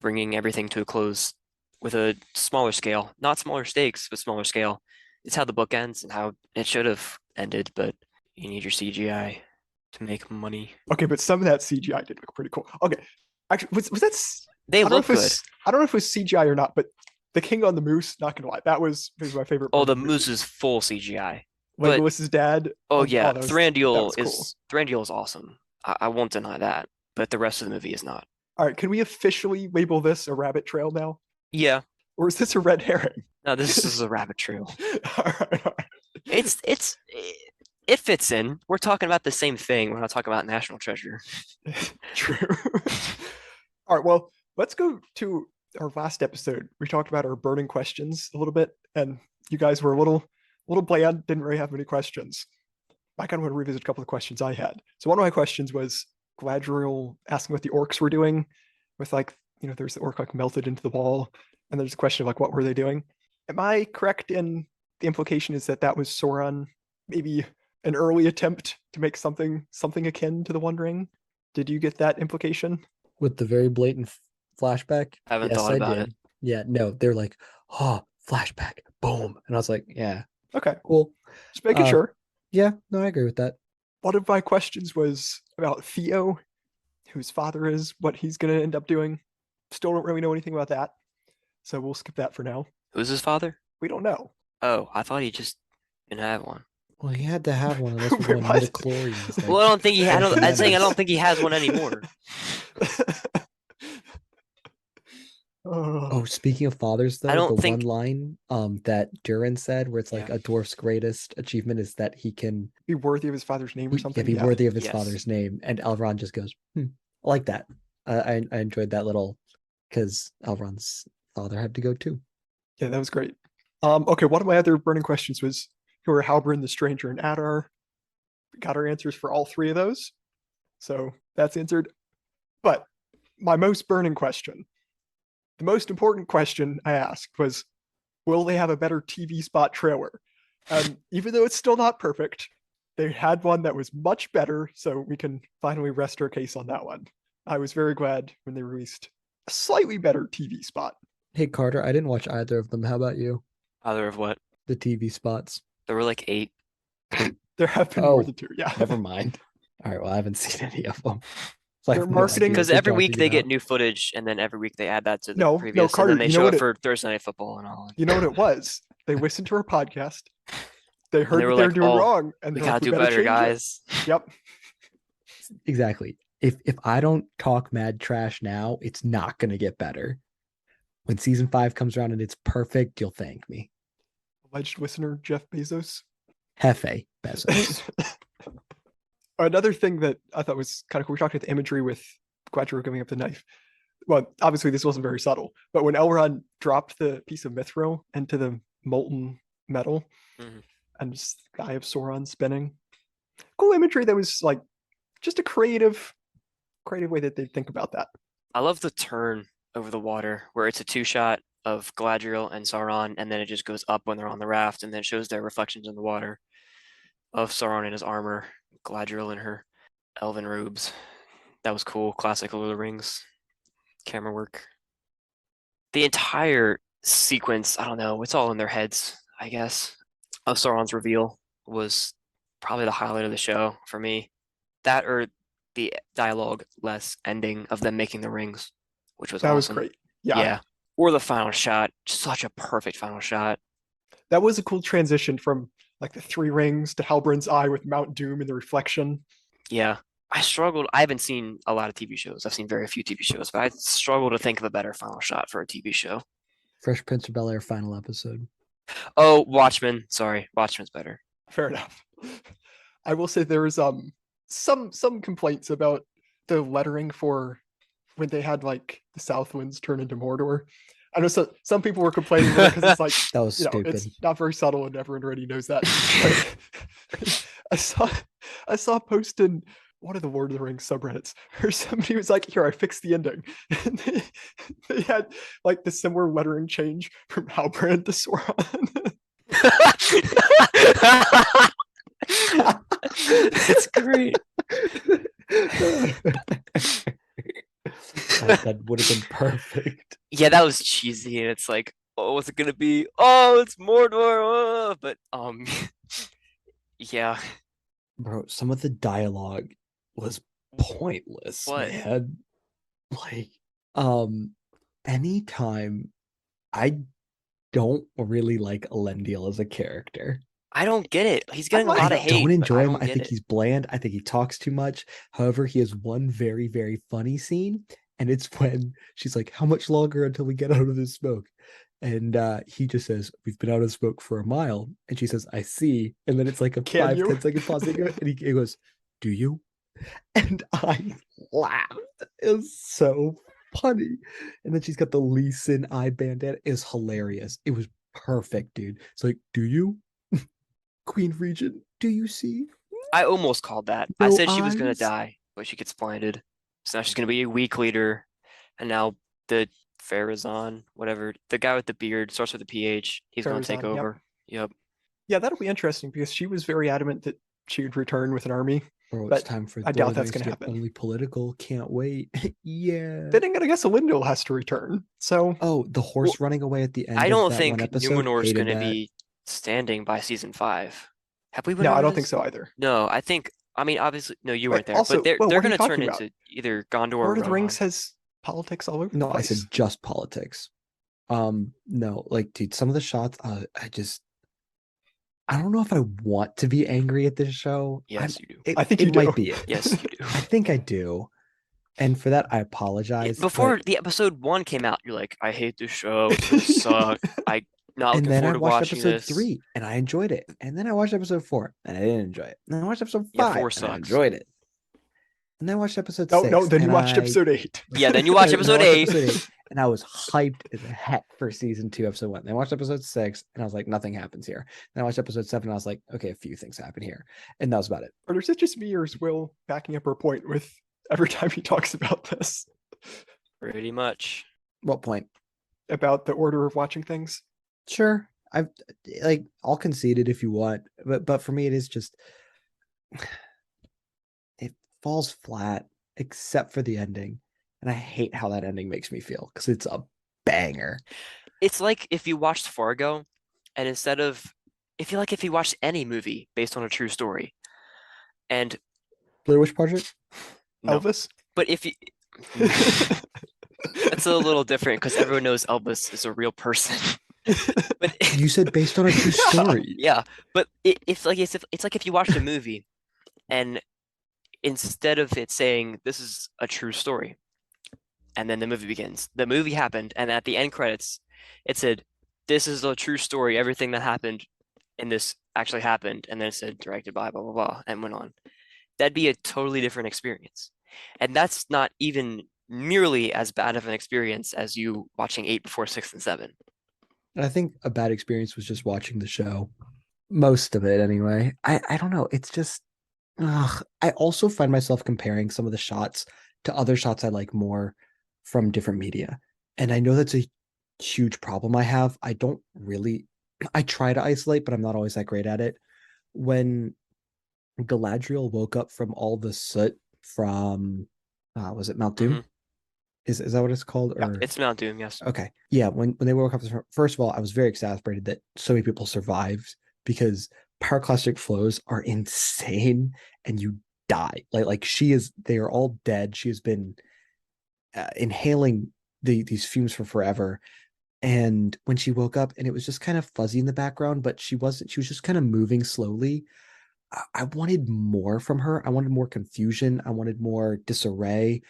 bringing everything to a close with a smaller scale, not smaller stakes, but smaller scale. It's how the book ends and how it should have ended, but you need your CGI to make money. Okay, but some of that CGI did look pretty cool. Okay, actually, was that? They I don't know look if it good. was, I don't know if it was CGI or not, but the king on the moose, not gonna lie, that was my favorite Oh, part the of the movie. moose is full CGI. But Legolas's dad. oh Oh, yeah, that Thranduil was cool. is awesome. I won't deny that, but the rest of the movie is not. All right, can we officially label this a rabbit trail now, Yeah, or is this a red herring? no, this is a rabbit trail. All right, all right. It fits in. We're talking about the same thing. We're not talking about National Treasure. True. All right, well, let's go to our last episode. We talked about our burning questions a little bit, and you guys were a little bland, didn't really have many questions. I kind of want to revisit a couple of questions I had. So one of my questions was Gladriel asking what the orcs were doing with like, there's the orc like melted into the wall, and there's a question of like, what were they doing? Am I correct in the implication is that was Sauron, maybe an early attempt to make something akin to the One Ring? Did you get that implication? With the very blatant flashback. I haven't Yes, thought I about did. it. Yeah, no, they're like, oh, flashback, boom. And I was like, yeah, Okay, cool. just making Uh, sure. Yeah, no, I agree with that. One of my questions was about Theo, whose father is, what he's going to end up doing. Still don't really know anything about that. So we'll skip that for now. Who's his father? We don't know. Oh, I thought he just didn't have one. Well, he had to have one unless we're Wait, going what? midichlorians. Well, I don't think he had. something I'm saying I that don't is. think he has one anymore. Oh, speaking of fathers, I though, the don't think. one line that Durin said, where it's like Yeah. a dwarf's greatest achievement is that he can Be worthy of his father's name or something. be Yeah. worthy of his Yes. father's name, and Elrond just goes, I like that. I enjoyed that little because Elrond's father had to go too. Yeah, that was great. Okay, one of my other burning questions was who are Halbrand, the Stranger, and Adar. We got our answers for all three of those. So that's answered. But my most burning question, the most important question I asked was, will they have a better TV spot trailer? And even though it's still not perfect, they had one that was much better, so we can finally rest our case on that one. I was very glad when they released a slightly better TV spot. Hey Carter, I didn't watch either of them. How about you? Either of what? The TV spots. There were like 8. There have been more Oh, than 2. Yeah. never mind. All right, well, I haven't seen any of them. So I Their have no marketing- idea what Because you're every week talking they get about. new footage, and then every week they add that to the No, previous, and Carter, then they you know show what it it- for Thursday Night Football and all. You know what it was? They listened to our podcast. They And heard they were what they were like, doing "Oh, wrong, and we they're like, gotta we do better better, change it. guys." Yep. Exactly. If I don't talk mad trash now, it's not gonna get better. When season 5 comes around and it's perfect, you'll thank me. Alleged listener Jeff Bezos. Hefe Bezos. Another thing that I thought was kind of cool, we talked about the imagery with Quadro giving up the knife. Well, obviously this wasn't very subtle, but when Elrond dropped the piece of mithril into the molten metal, Mhm. and just the eye of Sauron spinning, cool imagery that was like just a creative way that they think about that. I love the turn over the water where it's a 2-shot of Galadriel and Sauron, and then it just goes up when they're on the raft, and then it shows their reflections in the water of Sauron in his armor, Galadriel in her elven robes. That was cool. Classic Lord of the Rings camera work. The entire sequence, I don't know, it's all in their heads, I guess, of Sauron's reveal was probably the highlight of the show for me. That or the dialogue less ending of them making the rings, which was That was awesome. great. Yeah, Yeah. Or the final shot, such a perfect final shot. that was a cool transition from like the 3 rings to Halbrand's eye with Mount Doom and the reflection. Yeah. I struggled. I haven't seen a lot of TV shows. I've seen very few TV shows, but I struggle to think of a better final shot for a TV show. Fresh Prince of Bel-Air final episode. Oh, Watchmen. Sorry, Watchmen's better. Fair enough. I will say there was some complaints about the lettering for when they had like the South Winds turn into Mordor. I know some people were complaining because it's like That was stupid. it's not very subtle and everyone already knows that. But I saw a post in one of the Lord of the Rings subreddits where somebody was like, "Here, I fixed the ending." And they had like the similar lettering change from Halbrand to Sauron. It's great. That would have been perfect. Yeah, that was cheesy, and it's like, oh, what's it gonna be? Oh, it's Mordor. But yeah, Bro, some of the dialogue was pointless, What? man. Like, anytime I don't really like Elendil as a character. I don't get it. He's getting a like lot of him. hate. Don't but enjoy him. don't I get think it. he's bland. I think he talks too much. However, he has one very, very funny scene, and it's when she's like, "How much longer until we get out of this smoke?" And he just says, "We've been out of smoke for a mile." And she says, "I see." And then it's like a Can 5, you? 10-second pause. And he goes, "Do you?" And I laughed. It was so funny. And then she's got the Lee Sin eye bandana. It was hilarious. It was perfect, dude. It's like, "Do you?" Queen Regent, do you see? I almost called that. I No said she was gonna eyes? die, but she gets blinded. So now she's gonna be a weak leader, and now the Farazan, whatever, the guy with the beard starts with a PH. He's gonna take Farazan, yep. over. Yep. Yeah, that'll be interesting because she was very adamant that she would return with an army. Bro, But it's time for I doubt Lord of the that's Rings gonna to get happen. only political. Can't wait. Yeah. Then again, I guess Elendil has to return. So Oh, the horse running away at the end I of don't that think one episode. Numenor's Hated gonna that. be standing by season 5. Have we went no, I over don't think this? so either. No, I think. I mean, obviously, no, you Wait, weren't there, also, but they're well, they're what are you gonna turn talking about? into either Gondor or Lord of the Rings Rohan. has politics all over the No, I place. said just politics. No, like, dude, some of the shots, I don't know if I want to be angry at this show. Yes, you do. I think it you might do. be it. Yes, you do. I think I do. And for that, I Yeah, apologize. before but- the episode 1 came out, you're like, I hate this show. It's gonna suck. I not and looking then I forward to watched watching episode this. 3 and I enjoyed it. And then I watched episode 4 and I didn't enjoy it. And then I watched episode 5 Yeah, 4 and I sucks. enjoyed it. And then I watched episode No, 6. no, then you and watched I- episode 8. Yeah, then you watch and then I episode watched 8. episode 8, and I was hyped as heck for season 2, episode 1. Then I watched episode 6 and I was like, nothing happens here. Then I watched episode 7 and I was like, okay, a few things happen here. And that was about it. Or is it just me or is Will backing up her point with every time he talks about this? Pretty much. What point? About the order of watching things? Sure. I've like, I'll concede it if you want, but for me it is just it falls flat except for the ending. And I hate how that ending makes me feel because it's a banger. It's like if you watched Fargo, and instead of, if you watched any movie based on a true story, and Blair Witch Project. no, Elvis. but if you, that's a little different because everyone knows Elvis is a real person. But You said based on a true Yeah. story. yeah, but it's like if you watched a movie and instead of it saying this is a true story, and then the movie begins, the movie happened, and at the end credits, it said this is a true story. Everything that happened in this actually happened, and then it said directed by blah blah blah, and went on. That'd be a totally different experience, and that's not even nearly as bad of an experience as you watching 8 before 6 and 7. And I think a bad experience was just watching the show. Most of it anyway. I don't know. It's just I also find myself comparing some of the shots to other shots I like more from different media. And I know that's a huge problem I have. I don't really I try to isolate, but I'm not always that great at it. When Galadriel woke up from all the soot from was it Mount Hmm. Doom? Is that what it's called? Yeah, Or It's Mount Doom, yes. okay. Yeah, when they woke up, first of all, I was very exasperated that so many people survived because pyroclastic flows are insane and you die. Like she is, they are all dead. She has been inhaling these fumes for forever. And when she woke up, and it was just kind of fuzzy in the background, but she wasn't. She was just kind of moving slowly. I wanted more from her. I wanted more confusion. I wanted more disarray.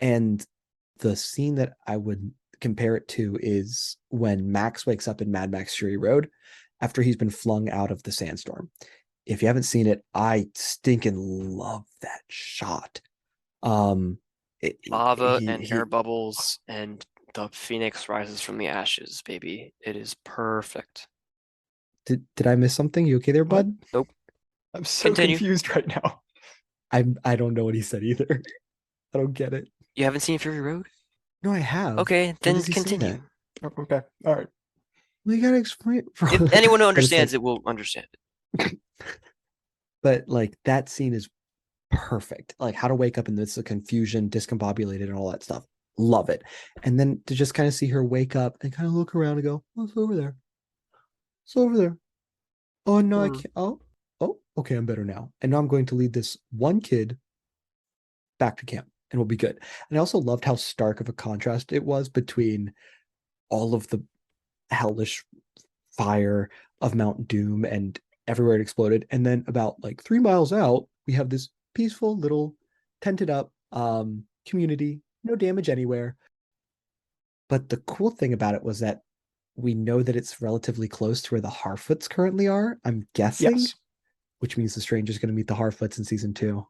And the scene that I would compare it to is when Max wakes up in Mad Max Fury Road after he's been flung out of the sandstorm. If you haven't seen it, I stinking love that shot. Um, Lava and air he bubbles and the phoenix rises from the ashes, baby. It is perfect. did I miss something? You okay there, What? bud? Nope. I'm so Continue. confused right now. I don't know what he said either. I don't get it. You haven't seen Fury Road? No, I have. Okay, When then does he say that? continue. Oh, okay. All right. We gotta explain it. If anyone who But it's understands like, it will understand it. but like that scene is perfect. Like how to wake up in this confusion, discombobulated, and all that stuff. Love it. And then to just kind of see her wake up and kind of look around and go, "Oh, it's over there. It's over there. Oh no, I Hmm. can't. Oh, okay, I'm better now. And now I'm going to lead this one kid back to camp, and we'll be good." And I also loved how stark of a contrast it was between all of the hellish fire of Mount Doom and everywhere it exploded. And then about like 3 miles out, we have this peaceful little tented up community, no damage anywhere. But the cool thing about it was that we know that it's relatively close to where the Harfoots currently are, I'm guessing, Yes. which means the Stranger's going to meet the Harfoots in season 2.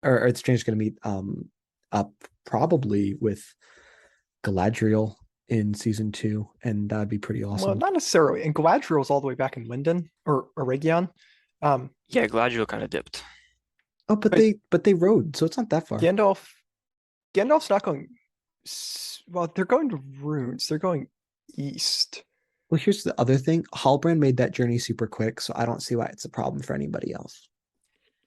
Or the Stranger's going to meet up probably with Galadriel in season 2, and that'd be pretty Well, awesome. not necessarily. And Galadriel's all the way back in Linden or Eregion. Yeah, Galadriel kind of dipped. Oh, but But they rode, so it's not that far. Gandalf's not going. Well, they're going to runes. They're going east. Well, here's the other thing. Halbrand made that journey super quick, so I don't see why it's a problem for anybody else.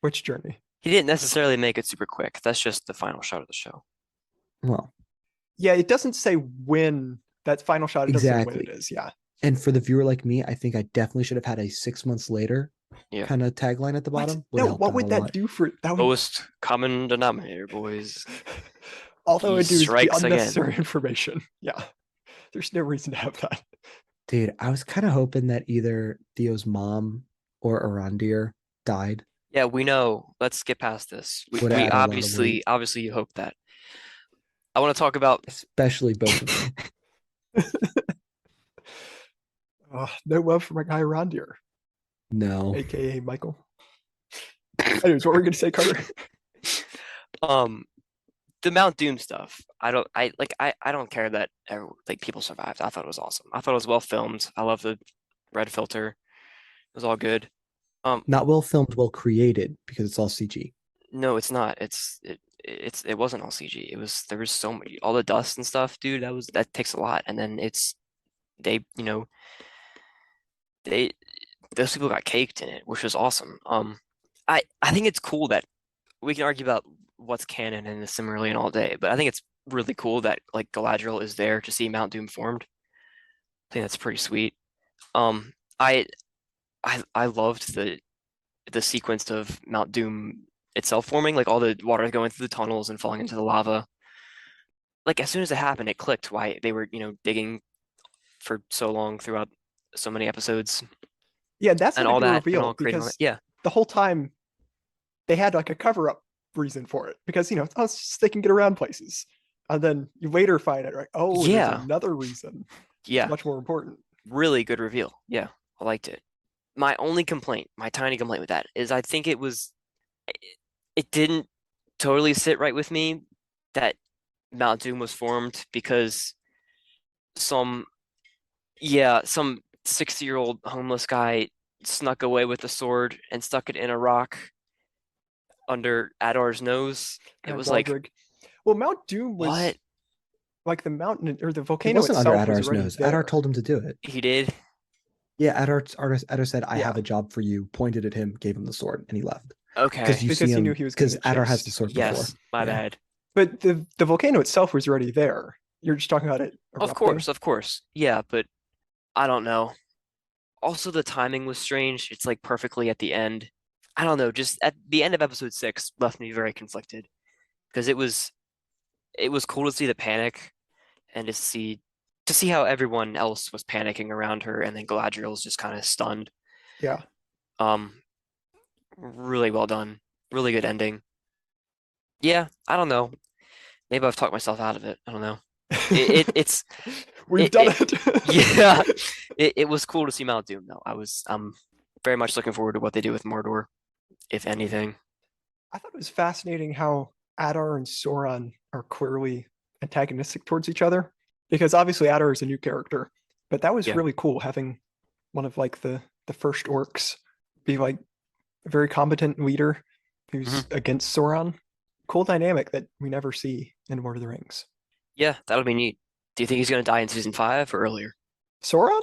Which journey? He didn't necessarily make it super quick. That's just the final shot of the show. Well, Yeah, it doesn't say when that final shot. It doesn't say when it exactly. is. Yeah. And for the viewer like me, I think I definitely should have had a 6 months later Yeah. kind of tagline at the What? bottom. Would No. have helped What out a would that lot. do for that? Would Lowest common denominator, boys. all that He would do is be strikes again. unnecessary information. Yeah. There's no reason to have that. Dude, I was kind of hoping that either Theo's mom or Arondir died. Yeah, we know. Let's get past this. Would We add a lot of weight, obviously you hope that. I want to talk about especially both of them. No love for my guy Rondir, No. aka Michael. Anyways, what were we going to say, Carter? um the Mount Doom stuff. I don't care that like people survived. I thought it was awesome. I thought it was well filmed. I love the red filter. It was all good. Not well filmed, well created because it's all CG. No, it's not. It wasn't all CG. There was so much, all the dust and stuff, dude. That takes a lot. And then they, you know, they those people got caked in it, which was awesome. I think it's cool that we can argue about what's canon in the Silmarillion all day, but I think it's really cool that like Galadriel is there to see Mount Doom formed. I think that's pretty sweet. Um, I I loved the sequence of Mount Doom itself forming, like all the water going through the tunnels and falling into the lava. Like as soon as it happened, it clicked why they were, digging for so long throughout so many episodes Yeah, that's and not a all good that and all reveal creating all that. because Yeah. the whole time they had like a cover-up reason for it because they can get around places. And then you later find out, like, oh, there's Yeah. another reason. It's Yeah. much more important. Really good reveal. Yeah. I liked it. My only complaint, my tiny complaint with that is I think it didn't totally sit right with me that Mount Doom was formed because some some 60-year-old homeless guy snuck away with a sword and stuck it in a rock under Adar's nose. It And was like, Baldric. Well, Mount Doom was what? like the mountain or the It volcano wasn't under itself was Adar's already nose. Adar there. told him to do it. He did? Yeah, Adar said, "I have Yeah, a job for you." Pointed at him, gave him the sword, and he left. Because Okay. you see because he knew him, he was going to because get Adar has the chased. sword before. Yes, my Yeah. bad. But the volcano itself was already there. You're just talking about it erupting. Of course. Yeah, but I don't know. Also, the timing was strange. It's like perfectly at the end. I don't know, just at the end of episode 6 left me very conflicted because it was cool to see the panic and to see how everyone else was panicking around her, and then Galadriel was just kind of stunned. Yeah. Um, really well done. Really good ending. Yeah, I don't know. Maybe I've talked myself out of it. I don't know. It's We've it, done it it. yeah. It was cool to see Mount Doom though. I'm very much looking forward to what they do with Mordor, if anything. I thought it was fascinating how Adar and Sauron are clearly antagonistic towards each other because obviously Adar is a new character, but that was Yeah. really cool having one of like the first orcs be like a very competent leader who's against Sauron. Cool dynamic that we never see in Lord of the Rings. Yeah, that'll be neat. Do you think he's gonna die in season 5 or earlier? Sauron?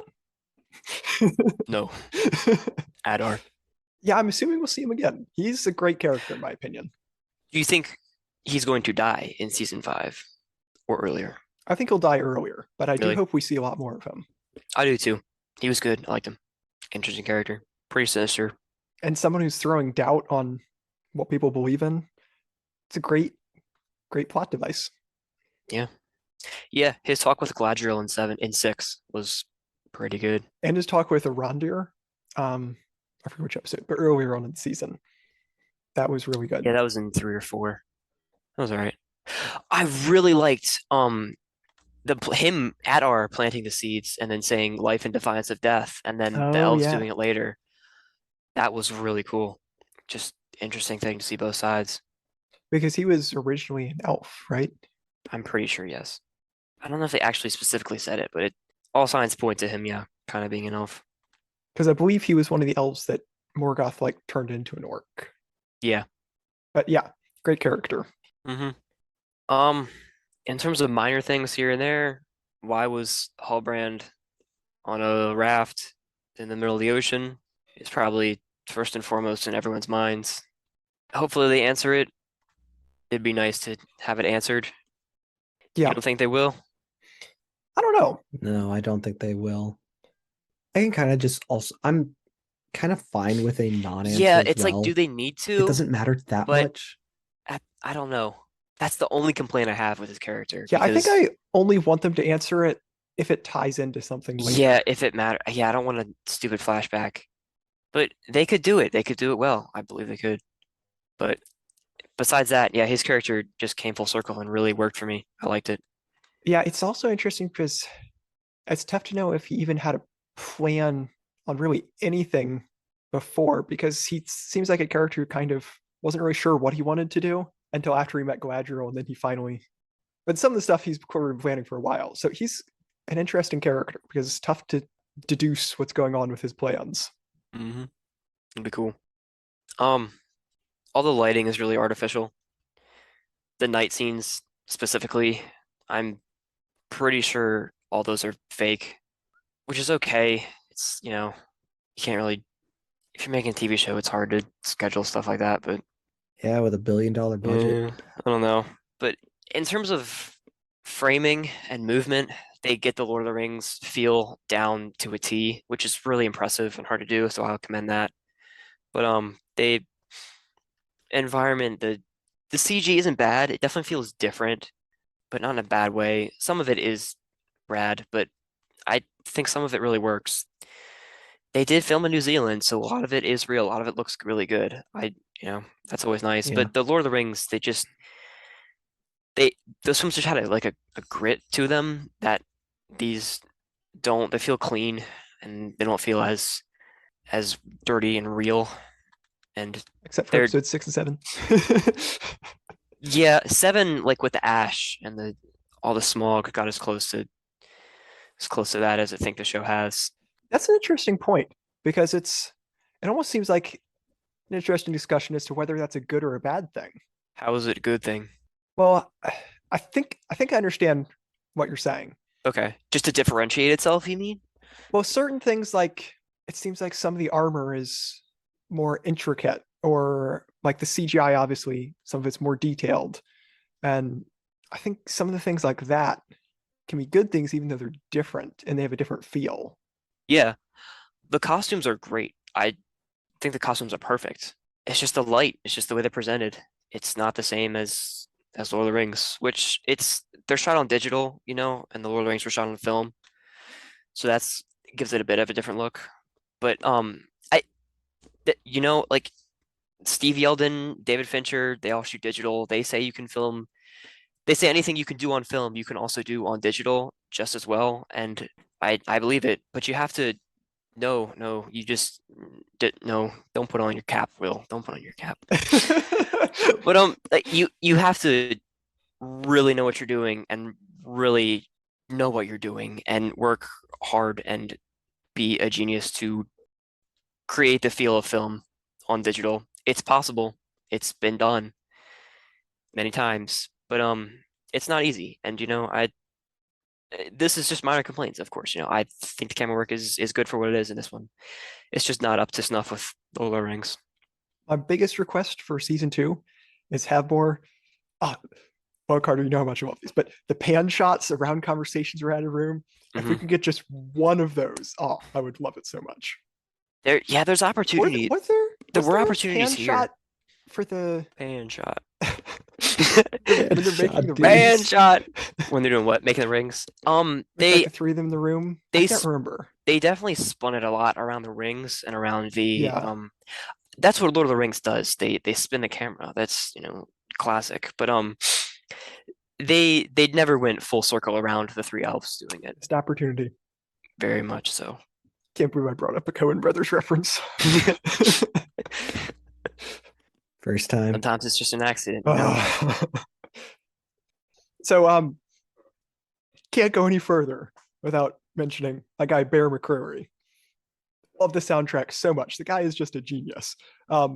No, Adar. Yeah, I'm assuming we'll see him again. He's a great character in my opinion. Do you think he's going to die in season 5 or earlier? I think he'll die earlier, but I do Really? hope we see a lot more of him. I do too. He was good. I liked him. Interesting character. Pretty sinister. And someone who's throwing doubt on what people believe in. It's a great plot device. Yeah. Yeah, his talk with Galadriel in 6 was pretty good. And his talk with Arondir, I forget which episode, but earlier on in the season, that was really good. Yeah, that was in 3 or 4. That was all right. I really liked him Adar planting the seeds and then saying life in defiance of death, and then the Oh elves yeah, doing it later. That was really cool. Just interesting thing to see both sides. because he was originally an elf, right? I'm pretty sure, yes. I don't know if they actually specifically said it, but all signs point to him, yeah, kind of being an elf. Because I believe he was one of the elves that Morgoth like turned into an orc. Yeah. But yeah, great character. Mm-hmm. In terms of minor things here and there, why was Halbrand on a raft in the middle of the ocean? It's probably first and foremost in everyone's minds. Hopefully they answer it. It'd be nice to have it answered. Yeah, You don't think they will? I don't know. No, I don't think they will. I can kind of just also, I'm kind of fine with a non-answer Yeah, as it's like, well. do they need It to? doesn't matter that but much. I don't know. That's the only complaint I have with his character. Yeah, I think because, I only want them to answer it if it ties into something later. yeah, if it matter. Yeah, I don't want a stupid flashback. But they could do it. They could do it well. I believe they could. But besides that, yeah, his character just came full circle and really worked for me. I liked it. Yeah, it's also interesting because it's tough to know if he even had a plan on really anything before because he seems like a character who kind of wasn't really sure what he wanted to do until after he met Galadriel, and then he finally. But some of the stuff he's been planning for a while, so he's an interesting character because it's tough to deduce what's going on with his plans. Mm-hmm. It'd be cool. Um, all the lighting is really artificial. The night scenes specifically, I'm pretty sure all those are fake, which is okay. It's, you can't really, if you're making a TV show, it's hard to schedule stuff like that, but Yeah, with $1 billion budget. I don't know. But in terms of framing and movement, they get the Lord of the Rings feel down to a T, which is really impressive and hard to do, so I'll commend that. But they environment, the CG isn't bad. It definitely feels different, but not in a bad way. Some of it is rad, but I think some of it really works. They did film in New Zealand, so a lot of it is real. A lot of it looks really good. That's always nice. Yeah. But the Lord of the Rings, they those films just had a grit to them that these don't. They feel clean and they don't feel as dirty and real. And Except for they're episodes 6 and 7. yeah, seven like with the ash and the all the smog got as close to that as I think the show has. That's an interesting point because it almost seems like an interesting discussion as to whether that's a good or a bad thing. How is it a good thing? Well, I think I understand what you're saying. Okay, just to differentiate itself, you mean? Well, certain things like it seems like some of the armor is more intricate, or like the CGI, obviously, some of it's more detailed. And I think some of the things like that can be good things, even though they're different and they have a different feel. Yeah, the costumes are great. I think the costumes are perfect. It's just the light. It's just the way they're presented. It's not the same as Lord of the Rings, which they're shot on digital, and the Lord of the Rings were shot on film, so that's gives it a bit of a different look. But like Steve Yeldon, David Fincher, they all shoot digital. They say you can film. They say anything you can do on film, you can also do on digital just as well, and I believe it. But you have to no, you just no, don't put on your cap, Will. Don't put on your cap. But like, you have to really know what you're doing and really know what you're doing and work hard and be a genius to create the feel of film on digital. It's possible. It's been done many times, but it's not easy. And I this is just minor complaints, of course. I think the camera work is good for what it is in this one. It's just not up to snuff with the Lord of the Rings. My biggest request for season 2 is have more. Uh, well, Carter, you know how much I love these, but the pan shots around conversations around a room. If we Hmm. could get just one of those, oh, I would love it so much. There's opportunity. Was there There was were there a opportunities pan here. shot for the Pan shot. when they're making the Pan rings? shot. When they're doing what? Making the rings. With like the three of them in the room. I They can't remember. they definitely spun it a lot around the rings and around the Yeah. that's what Lord of the Rings does. They spin the camera. That's, classic. But they never went full circle around the three elves doing it. Missed opportunity. Very much so. Can't believe I brought up a Coen Brothers reference. First time. Sometimes it's just an accident, So can't go any further without mentioning my guy Bear McCreary. Love the soundtrack so much. The guy is just a genius. What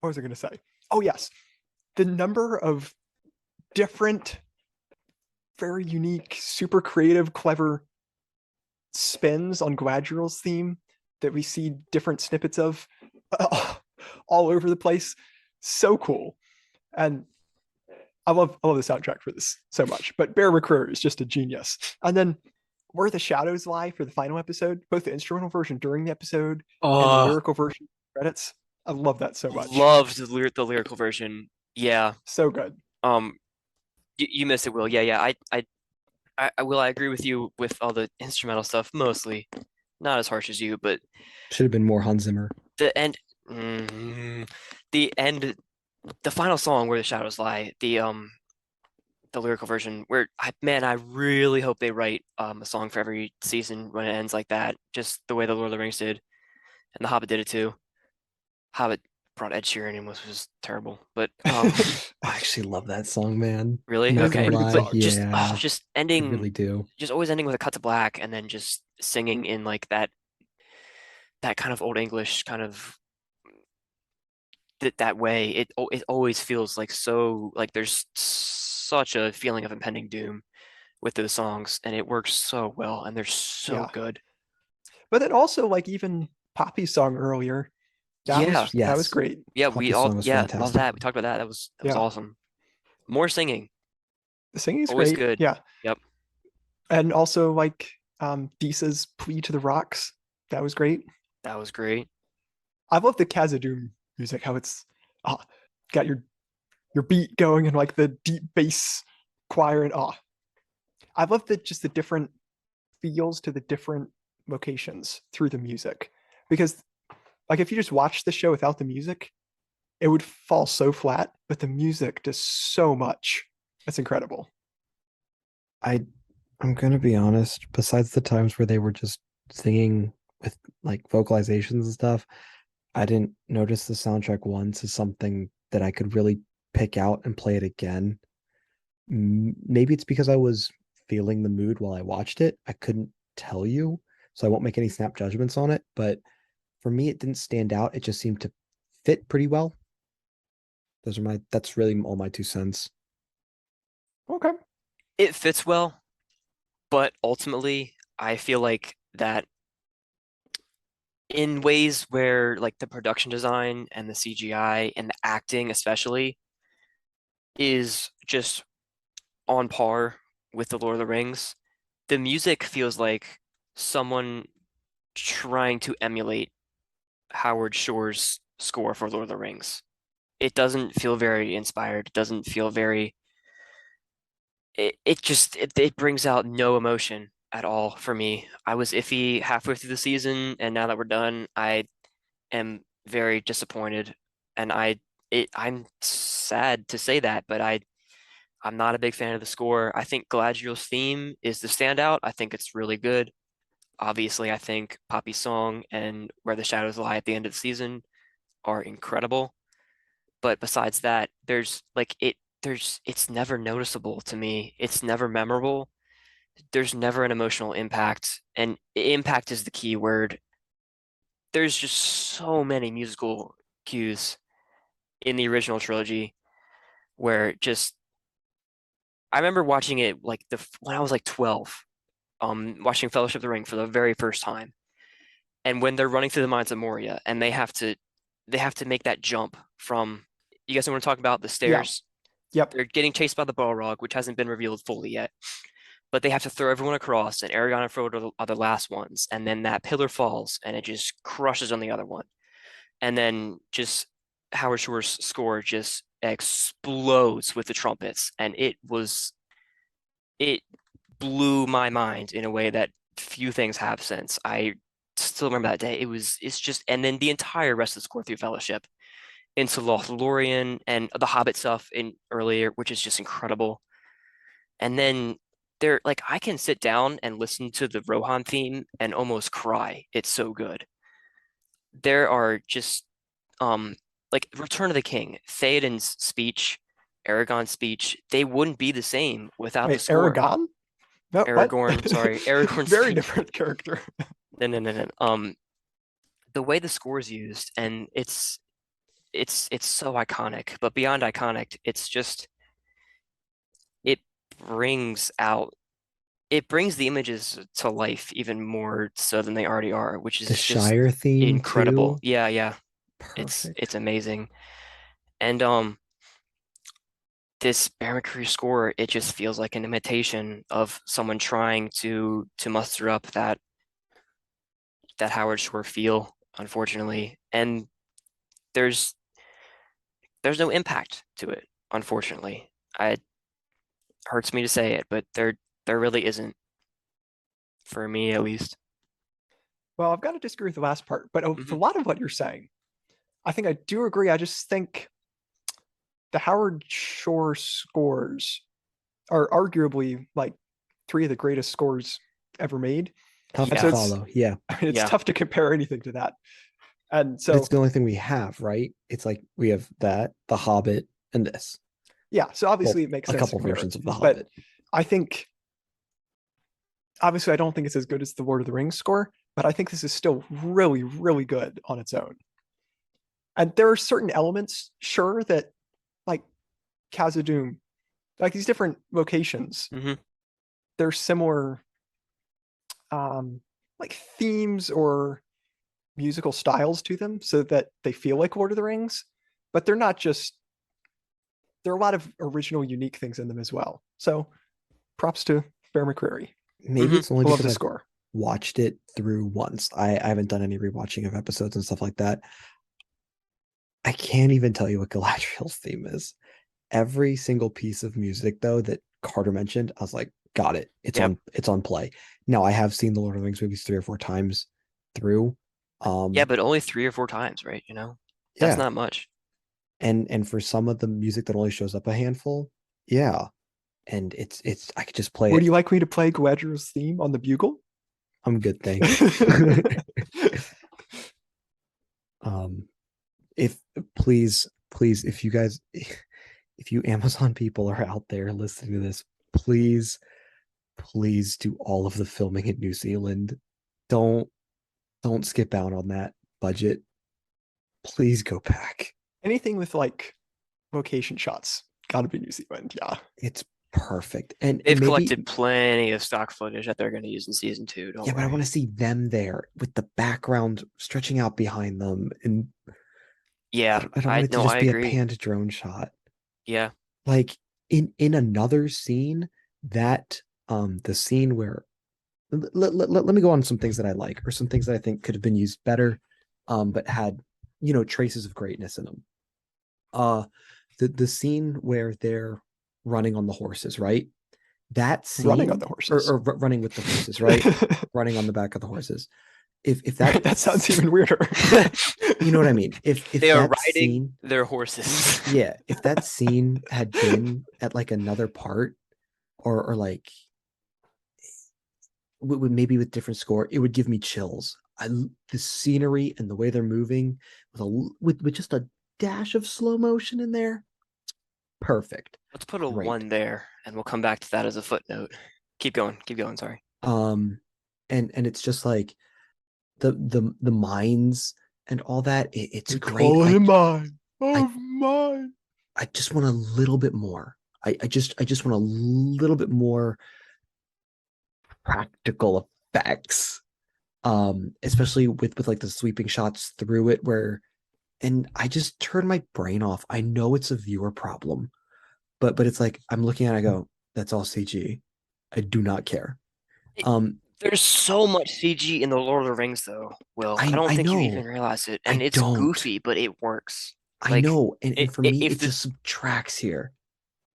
was I going to say? Oh yes, the number of different, very unique, super creative, clever spins on Gladriel's theme that we see different snippets of all over the place. So cool. And I love the soundtrack for this so much. But Bear McCreary is just a genius. And then Where the Shadows Lie for the final episode, both the instrumental version during the episode and the lyrical version credits. I love that so much. Loved the lyrical version. Yeah. So good. You missed it, Will. Yeah. I agree with you with all the instrumental stuff, mostly. Not as harsh as you, but Should have been more Hans Zimmer. the end, the end, the final song, Where the Shadows Lie, the lyrical version, where I really hope they write a song for every season when it ends like that, just the way the Lord of the Rings did, and the Hobbit did it too. Hobbit brought Ed Sheeran in, which was terrible, but I actually love that song, man. really, I'm not It's a gonna pretty good lie. song. Yeah, just I ending, really do. just always ending with a cut to black, and then just singing in like that kind of old English kind of that way. It always feels like so like there's such a feeling of impending doom with those songs, and it works so well, and they're so Yeah. good. But then also like even Poppy's song earlier, that Yeah. was Yes. great. Yeah, Poppy's song was love fantastic. that. We talked about that. That was Yeah. awesome. More singing. The singing's Always great. good. Yeah. Yep. And also like Disa's plea to the rocks. That was great. That was great. I love the Khazad-dûm music, how it's got your beat going and like the deep bass choir and I love the different feels to the different locations through the music. Because like if you just watch the show without the music, it would fall so flat, but the music does so much. That's incredible. I I'm gonna be honest, besides the times where they were just singing with like vocalizations and stuff, I didn't notice the soundtrack once as something that I could really pick out and play it again. Maybe it's because I was feeling the mood while I watched it. I couldn't tell you, so I won't make any snap judgments on it. But for me, it didn't stand out. It just seemed to fit pretty well. That's really all my 2 cents. Okay. It fits well, but ultimately, I feel like that in ways where like the production design and the CGI and the acting especially is just on par with the Lord of the Rings, the music feels like someone trying to emulate Howard Shore's score for Lord of the Rings. It doesn't feel very inspired. It doesn't feel very it brings out no emotion at all for me. I was iffy halfway through the season, and now that we're done, I am very disappointed. And I'm sad to say that, but I'm not a big fan of the score. I think Galadriel's theme is the standout. I think it's really good. Obviously, I think Poppy's song and Where the Shadows Lie at the end of the season are incredible. But besides that, it's never noticeable to me. It's never memorable. There's never an emotional impact, and impact is the key word. There's just so many musical cues in the original trilogy where just I remember watching it like when I was like 12, watching Fellowship of the Ring for the very first time. And when they're running through the mines of Moria and they have to make that jump from you guys know what I'm talking about, the Yeah. stairs. Yep. They're getting chased by the Balrog, which hasn't been revealed fully yet. But they have to throw everyone across, and Aragorn and Frodo are the last ones. And then that pillar falls, and it just crushes on the other one. And then just Howard Shore's score just explodes with the trumpets, and it blew my mind in a way that few things have since. I still remember that day. It's just, and then the entire rest of the score through Fellowship into Lothlorien and the Hobbit stuff in earlier, which is just incredible. And then there, like, I can sit down and listen to the Rohan theme and almost cry. It's so good. There are just, um, like Return of the King, Theoden's speech, Aragorn's speech, they wouldn't be the same without the Wait, score. Aragon? No, what? Aragorn, sorry, Aragorn's Very speech. different character. No, no, no, no. The way the score is used, and it's so iconic, but beyond iconic, it's just it brings out it brings the images to life even more so than they already are, which The is just Shire theme incredible. too. Yeah, yeah. It's Perfect. amazing. And this Bear McCreary score, it just feels like an imitation of someone trying to muster up that Howard Shore feel, unfortunately. And there's there's no impact to it, unfortunately. It hurts me to say it, but there really isn't, for me at least. Well, I've got to disagree with the last part, but with a Hmm. lot of what you're saying, I think I do agree. I just think the Howard Shore scores are arguably like three of the greatest scores ever made. Tough And to so Yeah, follow. Yeah. it's yeah. tough to compare anything to that. And But it's so the only thing we have, right? It's like we have that, The Hobbit, and this. yeah, so Well, obviously it makes a sense to couple compare it. versions of The But Hobbit. I think obviously I don't think it's as good as the Lord of the Rings score, but I think this is still really, really good on its own. And there are certain elements, sure, that like Khazad-dûm, like these different locations, Hmm. there's similar like themes or musical styles to them so that they feel like Lord of the Rings, but they're not just there are a lot of original, unique things in them as well. So props to Bear McCreary. Maybe it's only I love because the I've score. watched it through once. I haven't done any rewatching of episodes and stuff like that. I can't even tell you what Galadriel's theme is. Every single piece of music though that Carter mentioned, I was like, got it. Yep. It's on play. Now I have seen the Lord of the Rings movies 3 or 4 times through. Yeah, but only 3 or 4 times, right? You know, that's Yeah. not much. And for some of the music that only shows up a handful, yeah. And it's I could just play Would it. you like me to play Galadriel's theme on the bugle? I'm good, thanks. um if please if you guys if you Amazon people are out there listening to this, please do all of the filming in New Zealand. Don't don't skip out on that budget. Please go back. Anything with like location shots, gotta be New Zealand. Yeah. It's perfect. And They've maybe collected plenty of stock footage that they're going to use in season 2. Don't yeah, but I worry. want to see them there with the background stretching out behind them. And Yeah, I don't I want it to no, just I be a agree. panned drone shot. Yeah, Like in another scene that the scene where let me go on some things that I like or some things that I think could have been used better, but had traces of greatness in them. Uh, the scene where they're running on the horses, right? That Running on scene, the or, horses. or running with the horses, right? Running on the back of the horses. If that That sounds even weirder. you know what I mean? If they are that riding scene, their horses. yeah, if that scene had been at like another part, or like maybe with different score, it would give me chills. The scenery and the way they're moving with just a dash of slow motion in there, perfect, Let's put a great. 1 there, and we'll come back to that as a footnote. Keep going. Keep going. Sorry. Um, and it's just like the mines and all that. It's We great. call him mine. I Of mine. I just want a little bit more. I just want a little bit more practical effects. Especially with like the sweeping shots through it where and I just turn my brain off. I know it's a viewer problem, but it's like I'm looking at it, I go, that's all CG. I do not care. It, Um there's so much CG in the Lord of the Rings, though, Will. I don't I think you even know. realize it, and I it's don't. goofy, but it works. I Like know. And for me, if it the just subtracts here.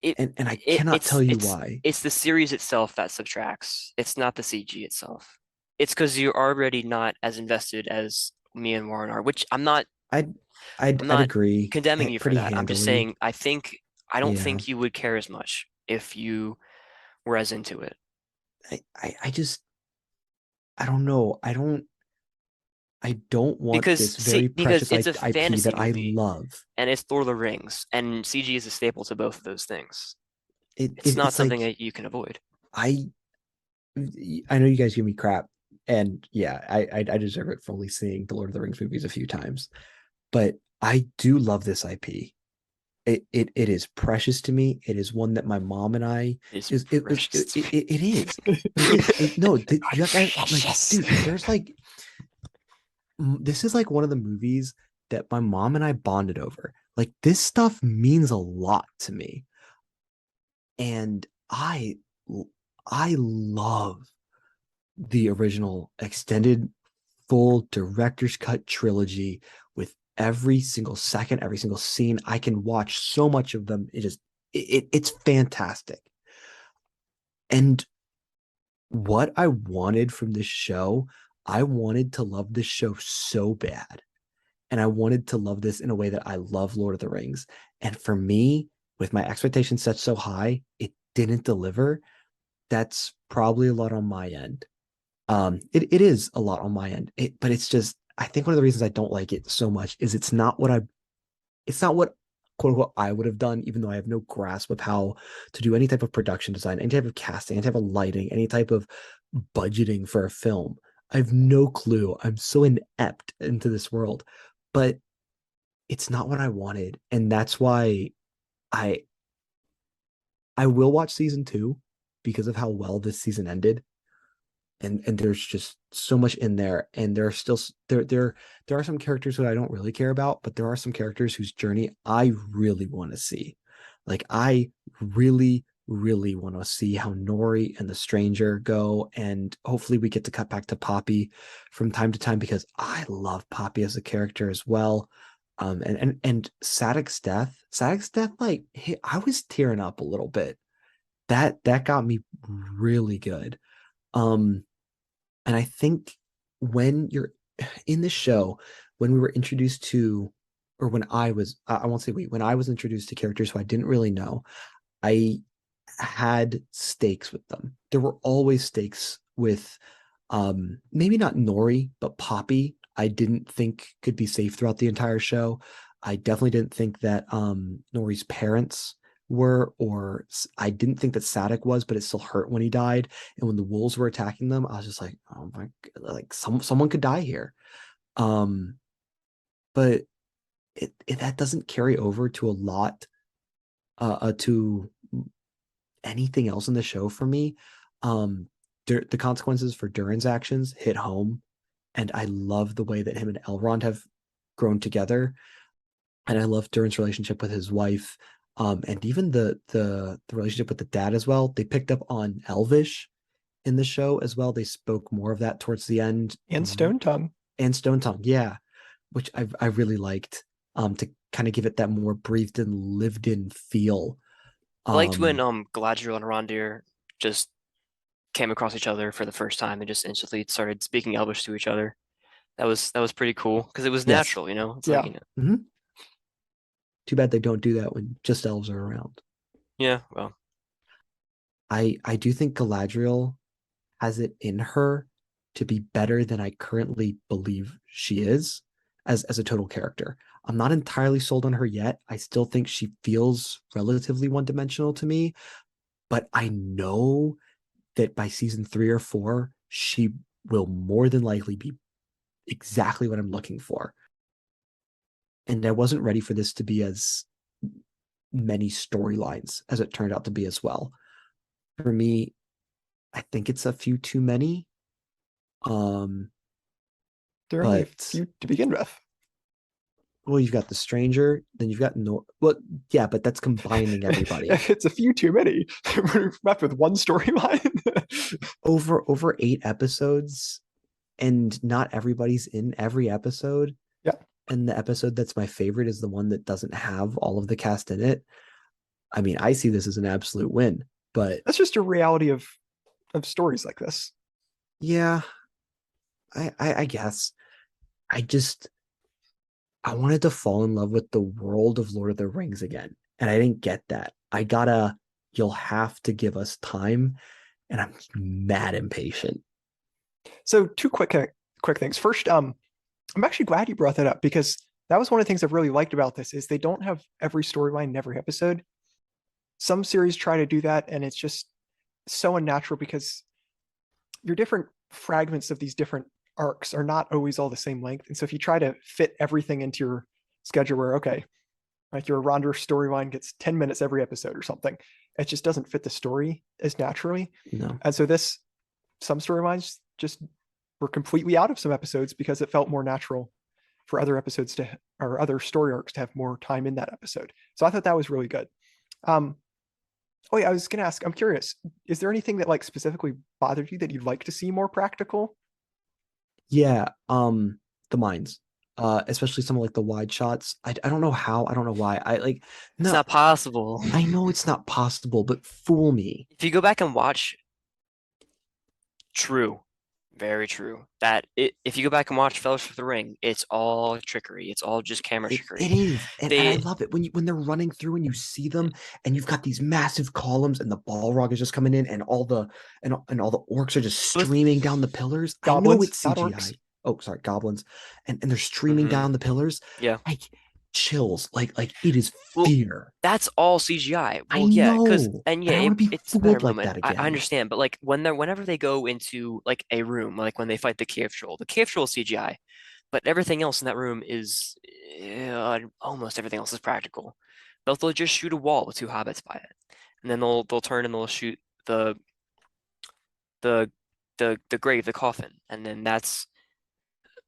it, And I cannot tell you why. it's the series itself that subtracts. It's not the CG itself. It's because you're already not as invested as me and Warren are, which I'd I'd I'm I'd not agree condemning you for pretty that. I'm just handily. saying I don't Yeah. think you would care as much if you were as into it. I just I don't know. I don't want Because this very because precious it's a IP fantasy that I movie love. and it's Lord of the Rings, and CG is a staple to both of those things. It's not It's something like that you can avoid. I I know you guys give me crap, and yeah, I deserve it for only seeing the Lord of the Rings movies a few times, but I do love this IP. It is precious to me. It is one that my mom and I It's is precious to me. it is, but it is no. You guys like, Precious. dude. There's like this is like one of the movies that my mom and I bonded over. Like this stuff means a lot to me, and I love the original extended full director's cut trilogy with every single second, every single scene. I can watch so much of them. It's fantastic. And what I wanted from this show, I wanted to love this show so bad. And I wanted to love this in a way that I love Lord of the Rings. And for me, with my expectations set so high, it didn't deliver. That's probably a lot on my end. It is a lot on my end. But it's just I think one of the reasons I don't like it so much is it's not what quote unquote I would have done, even though I have no grasp of how to do any type of production design, any type of casting, any type of lighting, any type of budgeting for a film. I have no clue. I'm so inept into this world, but it's not what I wanted. And that's why I I will watch season two because of how well this season ended. And there's just so much in there, and there are still there are some characters who I don't really care about, but there are some characters whose journey I really want to see. Like I really, really want to see how Nori and the stranger go, and hopefully we get to cut back to Poppy from time to time because I love Poppy as a character as well. And Sadek's death, like I was tearing up a little bit. That got me really good. Um, and I think when you're in the show, when we were introduced to, or when I won't say we, when I was introduced to characters who I didn't really know, I had stakes with them. There were always stakes with maybe not Nori, but Poppy. I didn't think could be safe throughout the entire show. I definitely didn't think that Nori's parents were, or I didn't think that Sadek was, but it still hurt when he died. And when the wolves were attacking them, I was just like, oh my, like someone could die here. Um, but that doesn't carry over to a lot, to anything else in the show for me. Um, the consequences for Durin's actions hit home, and I love the way that him and Elrond have grown together, and I love Durin's relationship with his wife, and even the relationship with the dad as well. They picked up on Elvish in the show as well. They spoke more of that towards the end, And Stone Tongue. and Stone Tongue, yeah, which I really liked, to kind of give it that more breathed in, lived in feel. I liked when Um, Galadriel and Arondir just came across each other for the first time and just instantly started speaking Elvish to each other. That was pretty cool because it was yes. natural, you know. It's like, Yeah. Mhm. Too bad they don't do that when just elves are around. yeah, well, I do think Galadriel has it in her to be better than I currently believe she is as a total character. I'm not entirely sold on her yet. I still think she feels relatively one-dimensional to me, but I know that by season 3 or 4, she will more than likely be exactly what I'm looking for. And I wasn't ready for this to be as many storylines as it turned out to be as well. For me, I think it's a few too many. Um, There are only a but few to begin with. well, you've got the stranger, then you've got no. Well, yeah, but that's combining everybody If it's a few too many, we're left with one storyline. over 8 episodes, and not everybody's in every episode. Yeah, And the episode that's my favorite is the one that doesn't have all of the cast in it. I mean, I see this as an absolute win, but that's just a reality of stories like this. yeah, I guess I just I wanted to fall in love with the world of Lord of the Rings again, and I didn't get that. I gotta, you'll have to give us time, and I'm mad impatient. So two quick things. First, I'm actually glad you brought that up because that was one of the things I've really liked about this is they don't have every storyline in every episode. Some series try to do that, and it's just so unnatural because your different fragments of these different arcs are not always all the same length. And so if you try to fit everything into your schedule where, okay, like your Ronder storyline gets 10 minutes every episode or something, it just doesn't fit the story as naturally. No, And so some storylines just were completely out of some episodes because it felt more natural for other episodes to, or other story arcs to have more time in that episode. So I thought that was really good. Um, oh yeah, I was gonna ask, I'm curious, is there anything that like specifically bothered you that you'd like to see more practical? yeah, the mines, especially some of like the wide shots. I don't know how, I don't know why. I like it's no, not possible. I know it's not possible, but fool me. If you go back and watch, true, very true. If you go back and watch Fellowship of the Ring, it's all trickery. It's all just camera It trickery. is, and I They, love it when they're running through and you see them, and you've got these massive columns, and the Balrog is just coming in, and all the orcs are just but streaming down the pillars. I know Goblins, it's not orcs. CGI. Oh, sorry, goblins, and they're streaming mhm, down the pillars. yeah. Like chills, like it is Well, fear. that's all CGI. I Well, yeah, because know, and yeah, and I don't want to be it's a better fooled like moment. that I again. understand, but like whenever they go into like a room, like when they fight the cave troll is CGI, but everything else in that room is almost everything else is practical. They'll just shoot a wall with two hobbits by it, and then they'll turn and they'll shoot the the grave, the coffin, and then that's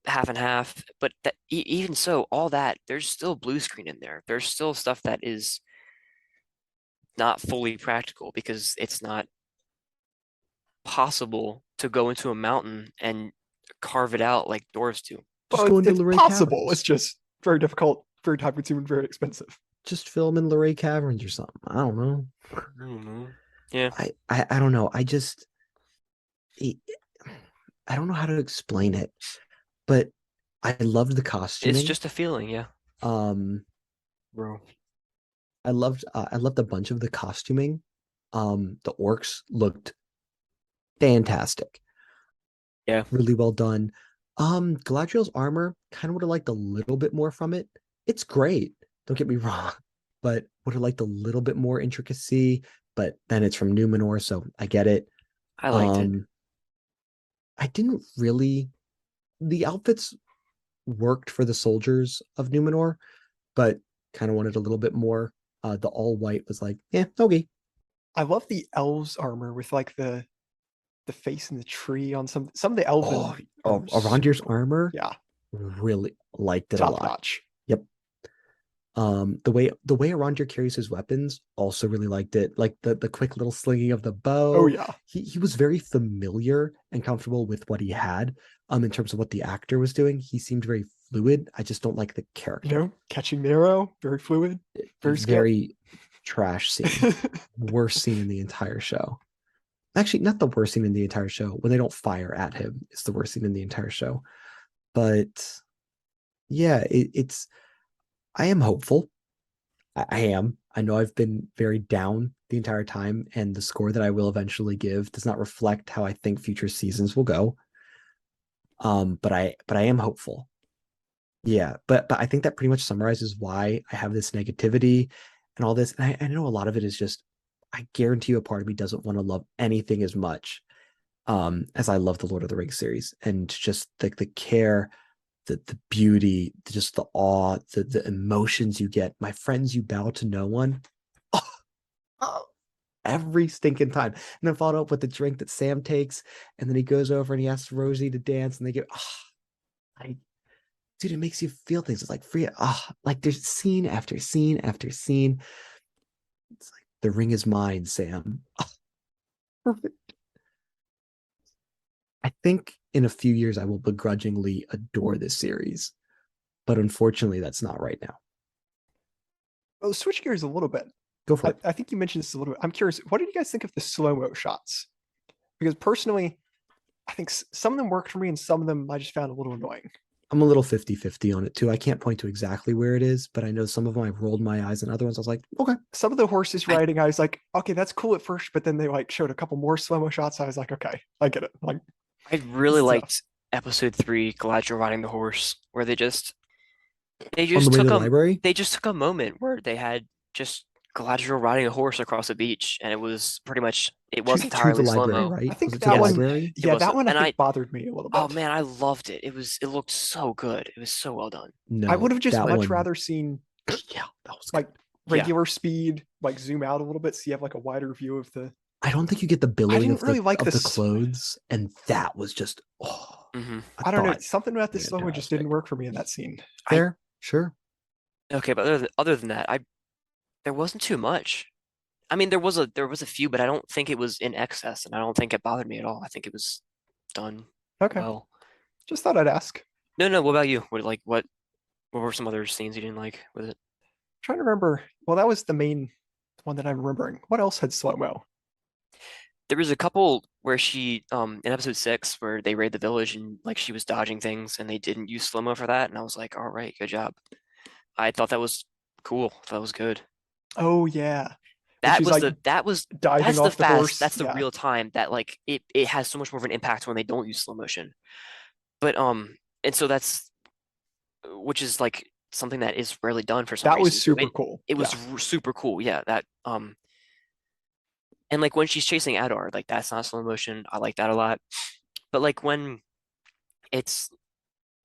half and half. But that even so, all that there's still blue screen in there. There's still stuff that is not fully practical because it's not possible to go into a mountain and carve it out like dwarves do. Just Well, go into it's Luray possible. Caverns. It's just very difficult, very time consuming, very expensive. Just film in Luray Caverns or something. I don't know. Yeah, I don't know. I I don't know how to explain it, but I loved the it's costuming. just a feeling. Yeah, Um, bro. I loved a bunch of the costuming. The orcs looked fantastic, Yeah, really well done. Galadriel's armor kind of would have liked a little bit more from it. It's great, don't get me wrong, but would have liked a little bit more intricacy. But then it's from Numenor, so I get it. I liked it. Um, I didn't really. The outfits worked for the soldiers of Numenor, but kind of wanted a little bit more. The all white was like, yeah, okay. I love the elves armor with like the face in the tree on some of the elven Oh, armor. Arondir's armor, Yeah, really liked it a top lot. notch. Yep. The way Arondir carries his weapons, also really liked it. Like the quick little slinging of the Oh bow. yeah, He was very familiar and comfortable with what he had. In terms of what the actor was doing, he seemed very fluid. I just don't like the character. catching the arrow, very fluid, very skip. Very trash scene. Worst scene in the entire show. Actually, not the worst scene in the entire show. When they don't fire at him, it's the worst scene in the entire show. But yeah, it's. I am hopeful. I am. I know I've been very down the entire time, and the score that I will eventually give does not reflect how I think future seasons will go. But I am hopeful. Yeah, but I think that pretty much summarizes why I have this negativity and all this. And I know a lot of it is just I guarantee you a part of me doesn't want to love anything as much as I love the Lord of the Rings series, and just the care, the beauty, just the awe, the emotions you get. My friends, you bow to no one. Oh, oh, every stinking time. And then followed up with the drink that Sam takes, and then he goes over and he asks Rosie to dance, and they get I dude, it makes you feel things. It's like free, like there's scene after scene after scene. It's like the ring is mine, Sam. Perfect. I think in a few years I will begrudgingly adore this series, but unfortunately that's not right now. Oh, switch gears a little bit. Go for it. I think you mentioned this a little bit. I'm curious, what did you guys think of the slow-mo shots? Because personally, I think some of them worked for me and some of them I just found a little annoying. I'm a little 50-50 on it too. I can't point to exactly where it is, but I know some of them I've rolled my eyes, and other ones I was like, okay. Some of the horses I- riding, I was like, okay, that's cool at first, but then they like showed a couple more slow-mo shots. I was like, okay, I get it. Like, I this really is enough. liked episode 3, Galadriel riding the horse, where they On the just way to took the a library, they just took a moment where they had just Galadriel riding a horse across a beach, and it was pretty much it was to the entirely slow library, mo. I right? Was think it to the that Yes, one, library? it yeah, was, that one I and think bothered me a little oh bit. man, I loved it. It looked so good. It was so well done. I No, would have just that much one. rather seen Yeah, that was good. like Yeah, regular speed, like zoom out a little bit so you have like a wider view of the. I don't think you get the I billowing didn't really like of the this. clothes, and that was just hmm I I don't know. thought Something about this slow-mo just didn't fantastic. work for me in that scene. Fair, sure. Okay, but other than that, I there wasn't too much. I mean, there was a few, but I don't think it was in excess, and I don't think it bothered me at all. I think it was done Okay, well. just thought I'd ask. No, no. What about you? What were some other scenes you didn't like with it? Trying to remember. Well, that was the main one that I'm remembering. What else had slow-mo? There was a couple where she in episode 6 where they raid the village and like she was dodging things and they didn't use slow-mo for that, and I was like, all right, good job. I thought that was cool. That was good. Oh yeah, when she's like diving That's the off the fast, horse. that's the Yeah, real time that like it has so much more of an impact when they don't use slow motion. But and so that's which is like something that is rarely done for some that was reason. So super cool. it was Yeah, super cool. Yeah, that and like when she's chasing Adar, like that's not slow motion. I like that a lot. But like when it's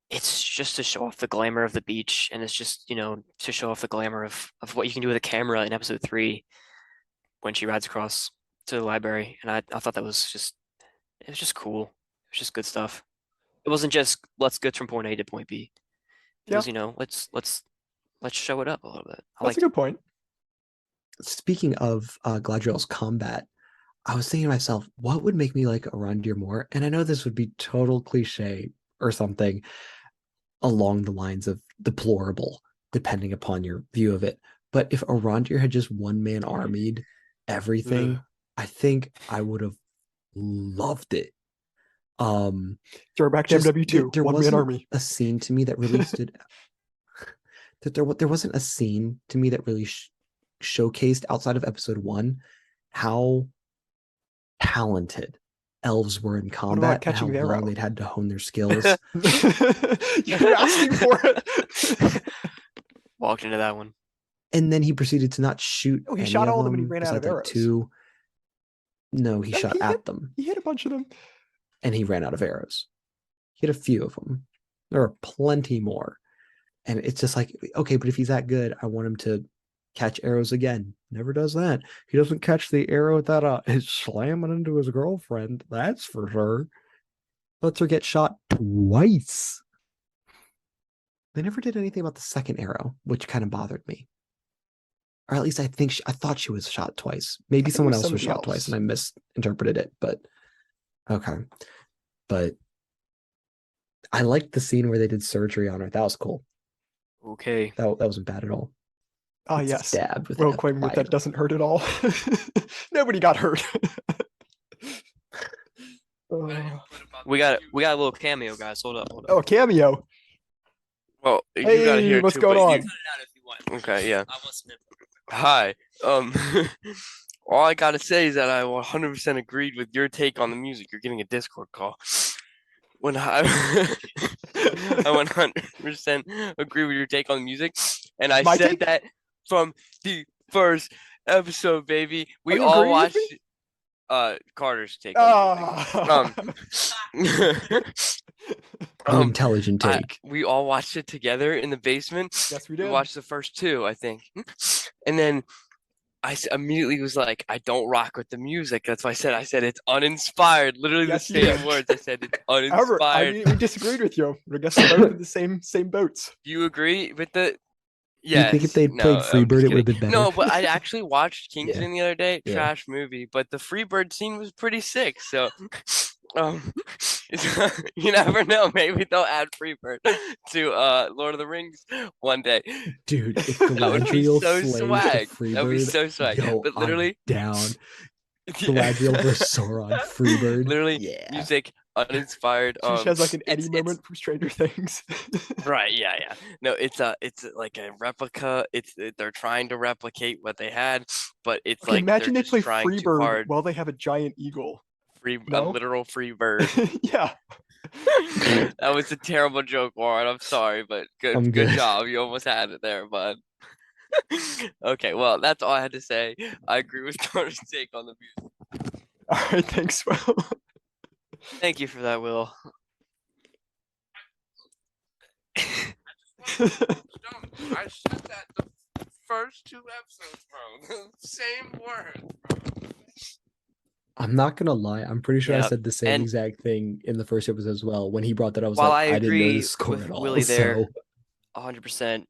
it's just to show off the glamour of the beach, and it's just, to show off the glamour of what you can do with a camera in episode 3 when she rides across to the library. And I thought that was just it was just cool. It was just good stuff. It wasn't just let's get from point A to point B. It yeah, was, let's show it up a little bit. I that's a liked it. good point. speaking of Gladriel's combat, I was thinking to myself, what would make me like Arondir more? And I know this would be total cliche or something along the lines of deplorable, depending upon your view of it. But if Arondir had just one man armied Ugh. everything, I think I would have loved it. Um, Throw back to just MW2, there one man wasn't army. a scene to me that really stood that there wasn't a scene to me that really showcased outside of episode one how talented elves were in What about combat and how catching the long arrow? they'd had to hone their skills. You're asking for it. Walked into that one. And then he proceeded to not shoot Oh, he any shot of all of them and he them ran out of besides like arrows. two. No, he No, shot at them he hit a bunch of them. and he ran out of arrows. He had a few of them. There are plenty more. And it's just like, okay, but if he's that good, I want him to catch arrows again. Never does that. He doesn't catch the arrow that is slamming into his girlfriend. That's for sure. Lets her get shot twice. They never did anything about the second arrow, which kind of bothered me. Or at least I thought she was shot twice. I Maybe think it someone was else was somebody shot twice and else. I misinterpreted it, but okay. But I liked the scene where they did surgery on her. That was cool. Okay. That wasn't bad at all. Ah, It's yes. stabbed with Will a claiming that fire. that doesn't hurt at all. Nobody got hurt. We got a little cameo, guys. Hold up, hold Oh, up. a cameo. Well, you gotta Hey, hear it what's too, going but you. on? Okay, yeah. Hi. All I gotta say is that I 100% agreed with your take on the music. You're getting a Discord call. When I 100% agree with your take on the music, and I My said take? that from the first episode, baby. Are We you all agreeing with watched me? Carter's take on the music. The intelligent take. We all watched it together in the basement. Yes, we We did. watched the first two, I think, and then immediately was like, I don't rock with the music. That's why I said it's uninspired. Literally Yes, the you same did. words. I said it's However, uninspired. we disagreed with you. I guess we're both in the same boats. Do you agree with the? Do you think if Yes. they'd No, played I'm Freebird, just it would kidding. have been better? No, but I actually watched Yeah, Kingsman the other day. yeah. Trash movie, but the Freebird scene was pretty sick. So, um, you never know. Maybe they'll add Freebird to Lord of the Rings one day. Dude, if That would be Galadriel so slays the swag. That would be Freebird, so swag. yo, But I'm literally, down. Galadriel versus Sauron, Freebird. literally, Yeah. music uninspired. She just has like an Eddie It's moment from Stranger Things. right. Yeah, yeah. No, it's like a replica. They're trying to replicate what they had, but it's Okay, like they're imagine they just play trying too Freebird hard. while they have a giant eagle. A No? literal free bird. Yeah. That was a terrible joke, Warren. I'm sorry, but I'm good good. job. You almost had it there, bud. Okay, well, that's all I had to say. I agree with Carter's take on the music. All right, thanks, Will. Thank you for that, Will. I said that the first two episodes, bro. The same word, bro. I'm not gonna lie. I'm pretty sure I Yeah, said the same and exact thing in the first episode as well. When he brought that, I was while like, I I didn't know the agree score with at all. Willie there, So 100%,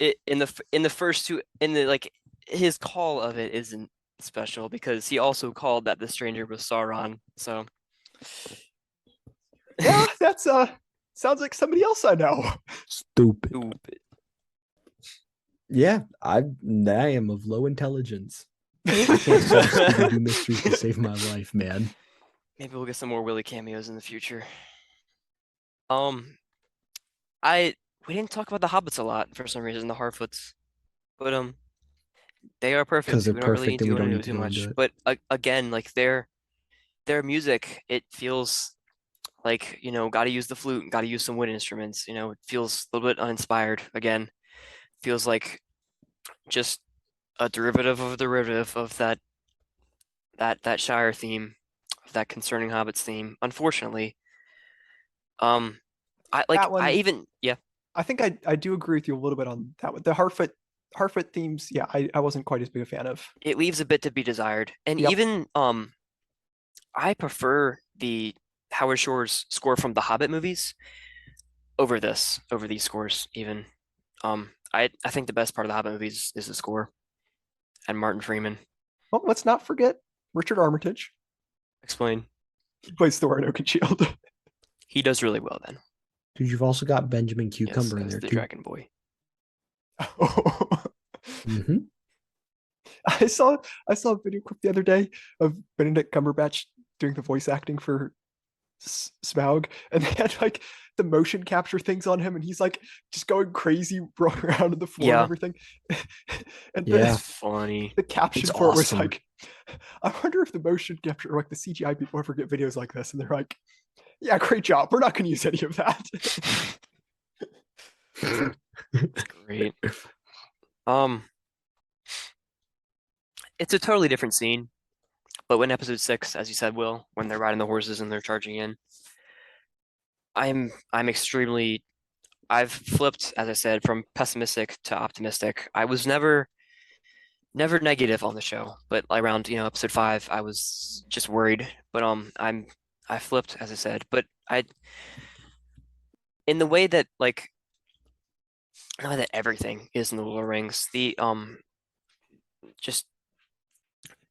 it in the first two in the like his call of it isn't special because he also called that the stranger was Sauron. So Yeah, that's sounds like somebody else I know. stupid. stupid. Yeah, I am of low intelligence. I can't solve Scooby Doo mysteries to save my life, man. Maybe we'll get some more Willie cameos in the future. Um, I we didn't talk about the hobbits a lot for some reason, the Harfoots, but they are Because perfect. they're We don't really need perfect to and we go don't into need it to too go into much. it. But again, like their music, it feels like, got to use the flute, got to use some wind instruments. It feels a little bit uninspired. Again, feels like just a derivative of a derivative of that Shire theme, of that Concerning Hobbits theme. Unfortunately, um, That I one, even yeah. I think I do agree with you a little bit on that one. The Harfoot themes, yeah, I wasn't quite as big a fan of. It leaves a bit to be desired. And Yep. even I prefer the Howard Shore's score from the Hobbit movies over these scores even. I think the best part of the Hobbit movies is the score. and Martin Freeman. Well, let's not forget Richard Armitage. Explain. He plays Thor in Oakenshield. He does really well then. Dude, you've also got Benjamin Yes, Cucumber in as there the too. Dragon Boy. Hmm. I saw a video clip the other day of Benedict Cumberbatch doing the voice acting for Smaug, and they had like the motion capture things on him, and he's like just going crazy, rolling around on the floor and Yeah. everything. And Yeah. It's funny. the caption It's for it was awesome. like, I wonder if the motion capture or like the CGI people ever get videos like this, and they're like, yeah, great job. We're not going to use any of that. It's great. It's a totally different scene, but when episode 6, as you said, Will, when they're riding the horses and they're charging in, I'm extremely I've flipped, as I said, from pessimistic to optimistic. I was never negative on the show, but around, episode 5, I was just worried. But I flipped, as I said, but in the way that not that everything is in the Lord of the Rings, the just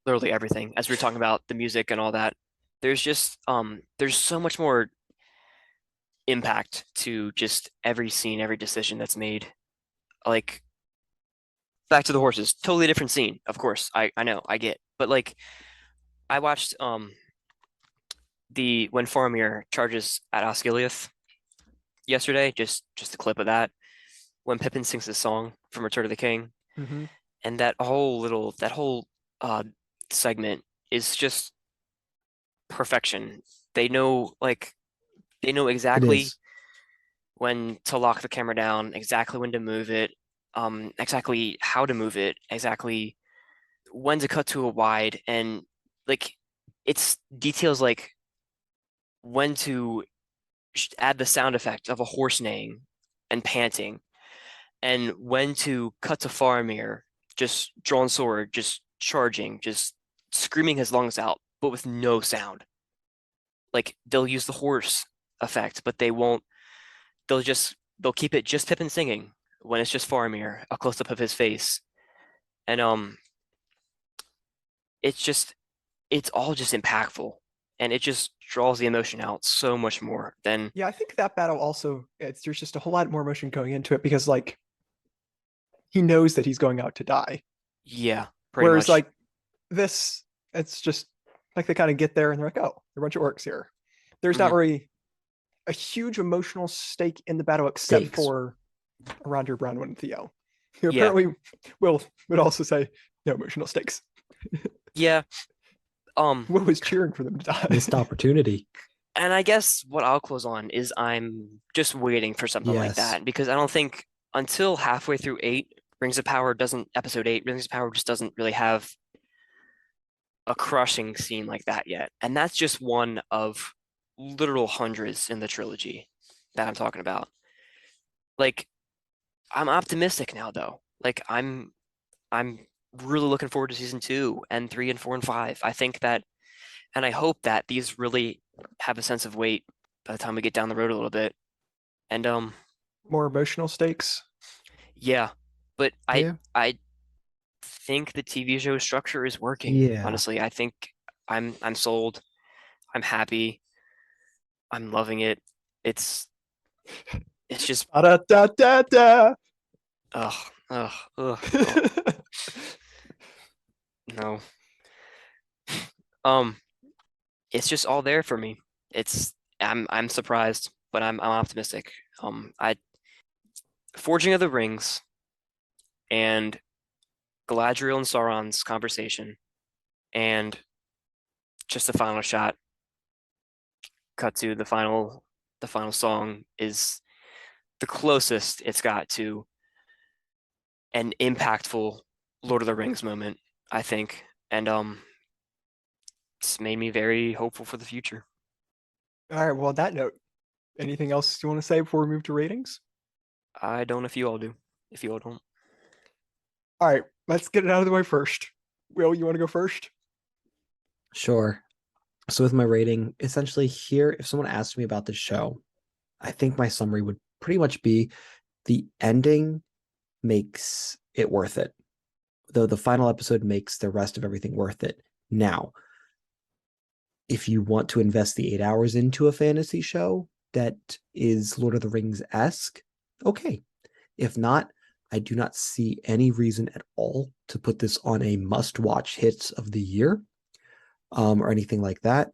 literally everything, as we were talking about the music and all that, there's just there's so much more impact to just every scene, every decision that's made. Like back to the horses, totally different scene, of course. I know, I get. But I watched the when Faramir charges at Osgiliath yesterday, just a clip of that, when Pippin sings his song from Return of the King, Mm-hmm. and that whole uh segment is just perfection. They know It exactly is. when to lock the camera down, exactly when to move it, exactly how to move it, exactly when to cut to a wide, and like it's details like when to add the sound effect of a horse neighing and panting, and when to cut to Faramir, just drawn sword, just charging, just screaming his lungs out, but with no sound. Like they'll use the horse effect, but they won't. They'll keep it just Pippin singing when it's just Faramir, a close up of his face, and it's just it's all just impactful, and it just draws the emotion out so much more than Yeah, I think that battle also, there's just a whole lot more emotion going into it because like he knows that he's going out to die. yeah, pretty Whereas much. like this, it's just like they kind of get there and they're like, oh, there are a bunch of orcs here. There's not Mhm. really a huge emotional stake in the battle except Stakes. for Arondir, Brownwood, and Theo. Yeah. Apparently, Will would also say no emotional stakes. Yeah. Will was cheering for them to die. Missed opportunity. And I guess what I'll close on is I'm just waiting for something like Yes. that because I don't think until halfway through episode 8, Rings of Power just doesn't really have a crushing scene like that yet. And that's just one of literal hundreds in the trilogy that I'm talking about. Like, I'm optimistic now though. Like I'm really looking forward to season 2 and 3 and 4 and 5. I think that, and I hope that these really have a sense of weight by the time we get down the road a little bit. And More emotional stakes. yeah, but Yeah. I think the TV show structure is working. Yeah. Honestly, I think I'm sold. I'm happy. I'm loving it. It's just Da da da da. ugh ugh ugh no. Um, it's just all there for me. I'm surprised, but I'm optimistic. I Forging of the Rings and Galadriel and Sauron's conversation and just the final shot cut to the final song is the closest it's got to an impactful Lord of the Rings moment, I think. And it's made me very hopeful for the future. All right. Well, on that note, anything else you want to say before we move to ratings? I don't know if you all do. If you all don't. All right. Let's get it out of the way first. Will, you want to go first? Sure. So with my rating, essentially here, if someone asked me about this show, I think my summary would pretty much be the ending makes it worth it though the final episode makes the rest of everything worth it. Now, if you want to invest the 8 hours into a fantasy show that is Lord of the Rings-esque, okay. If not, I do not see any reason at all to put this on a must-watch hits of the year, or anything like that.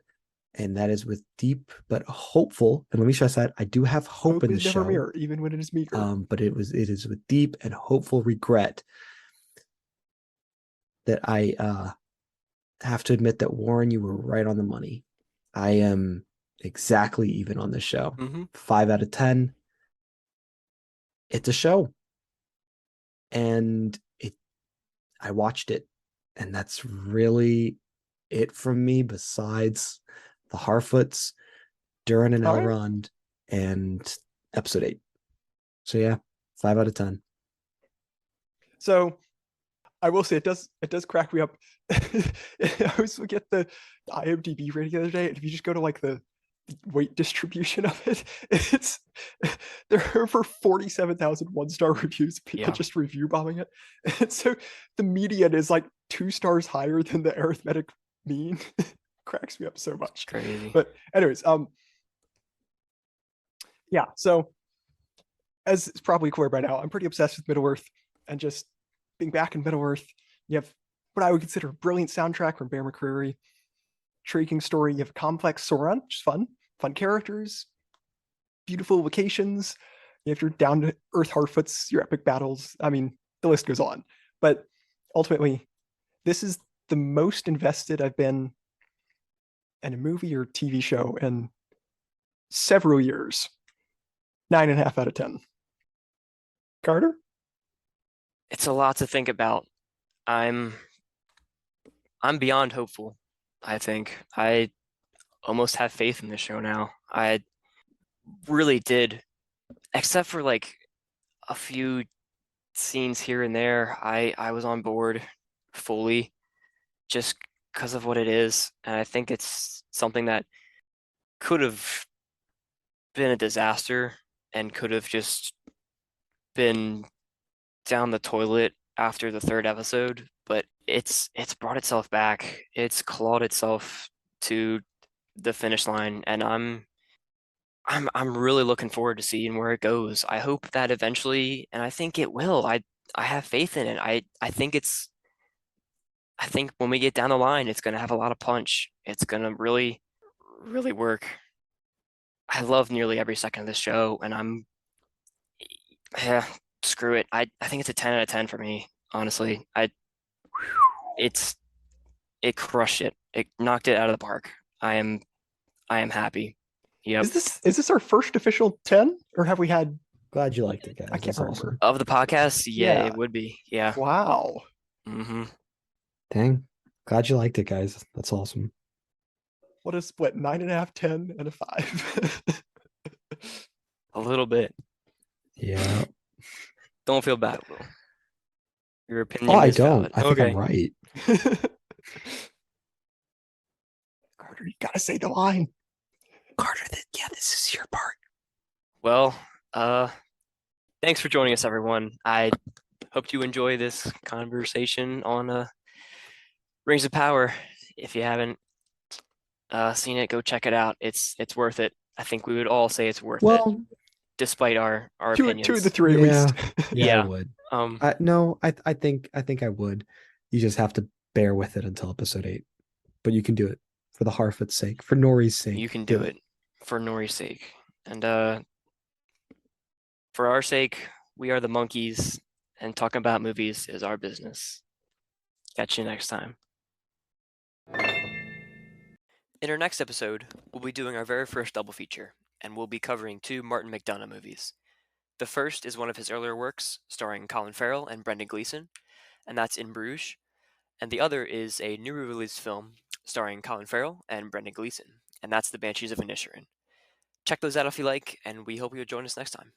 And that is with deep but hopeful. And let me stress that I do have hope in the is never show. mere, even when it is meager. But it is with deep and hopeful regret that I have to admit that, Warren, you were right on the money. I am exactly even on this show. 5 out of 10. It's a show. And I watched it. And that's really it from me, besides the Harfoots, Durin and All right. Elrond, and episode 8. So yeah, 5 out of 10. So I will say it does crack me up. I was looking at the IMDb rating the other day, and if you just go to like the weight distribution of it, it's there are over 47,000 one-star reviews. People Yeah. just review bombing it. And so the median is like 2 stars higher than the arithmetic mean. Cracks me up so much. Crazy. But anyways, yeah, so as it's probably clear by now, I'm pretty obsessed with Middle Earth, and just being back in Middle Earth, you have what I would consider a brilliant soundtrack from Bear McCreary, intriguing story. You have a complex Sauron, which is fun characters, beautiful locations. You have your down to earth Harfoots, your epic battles. I mean, the list goes on. But ultimately, this is the most invested I've been in a movie or TV show in several years. 9.5 out of 10. Carter? It's a lot to think about. I'm beyond hopeful, I think. I almost have faith in this show now. I really did, except for like a few scenes here and there. I was on board fully just because of what it is. And I think it's something that could have been a disaster and could have just been down the toilet after the 3rd episode, but it's brought itself back. It's clawed itself to the finish line, and I'm really looking forward to seeing where it goes. I hope that eventually, and I think it will. I have faith in it. I think when we get down the line, it's gonna have a lot of punch. It's gonna really, really work. I love nearly every second of this show, and yeah, screw it. I think it's a 10 out of 10 for me, honestly. It crushed it. It knocked it out of the park. I am happy. Yep. Is this our first official 10? Or have we had Glad you liked it, guys. I can't That's remember. awesome. Of the podcast, yeah, Yeah. it would be. Yeah. Wow. Dang. Glad you liked it, guys. That's awesome. What a split. 9.5, 10, and a 5. A little bit. Yeah. Don't feel bad, Will. Your opinion Oh, I is don't. valid. I think Okay. I'm right. Carter, you gotta say the line. Carter, yeah, this is your part. Well, thanks for joining us, everyone. I hope you enjoy this conversation on Rings of Power. If you haven't seen it, go check it out. It's worth it. I think we would all say it's worth it, Well, despite our Two opinions. of the 3 at yeah. least. Yeah, Yeah. I would. Um, No, I think I would. You just have to bear with it until episode 8. But you can do it for the Harfoot's sake, for Nori's sake. you can do it for Nori's sake. And for our sake, we are the monkeys, and talking about movies is our business. Catch you next time. In our next episode, we'll be doing our very first double feature, and we'll be covering 2 Martin McDonagh movies. The first is one of his earlier works, starring Colin Farrell and Brendan Gleeson, and that's In Bruges. And the other is a newly released film starring Colin Farrell and Brendan Gleeson, and that's The Banshees of Inisherin. Check those out if you like, and we hope you'll join us next time.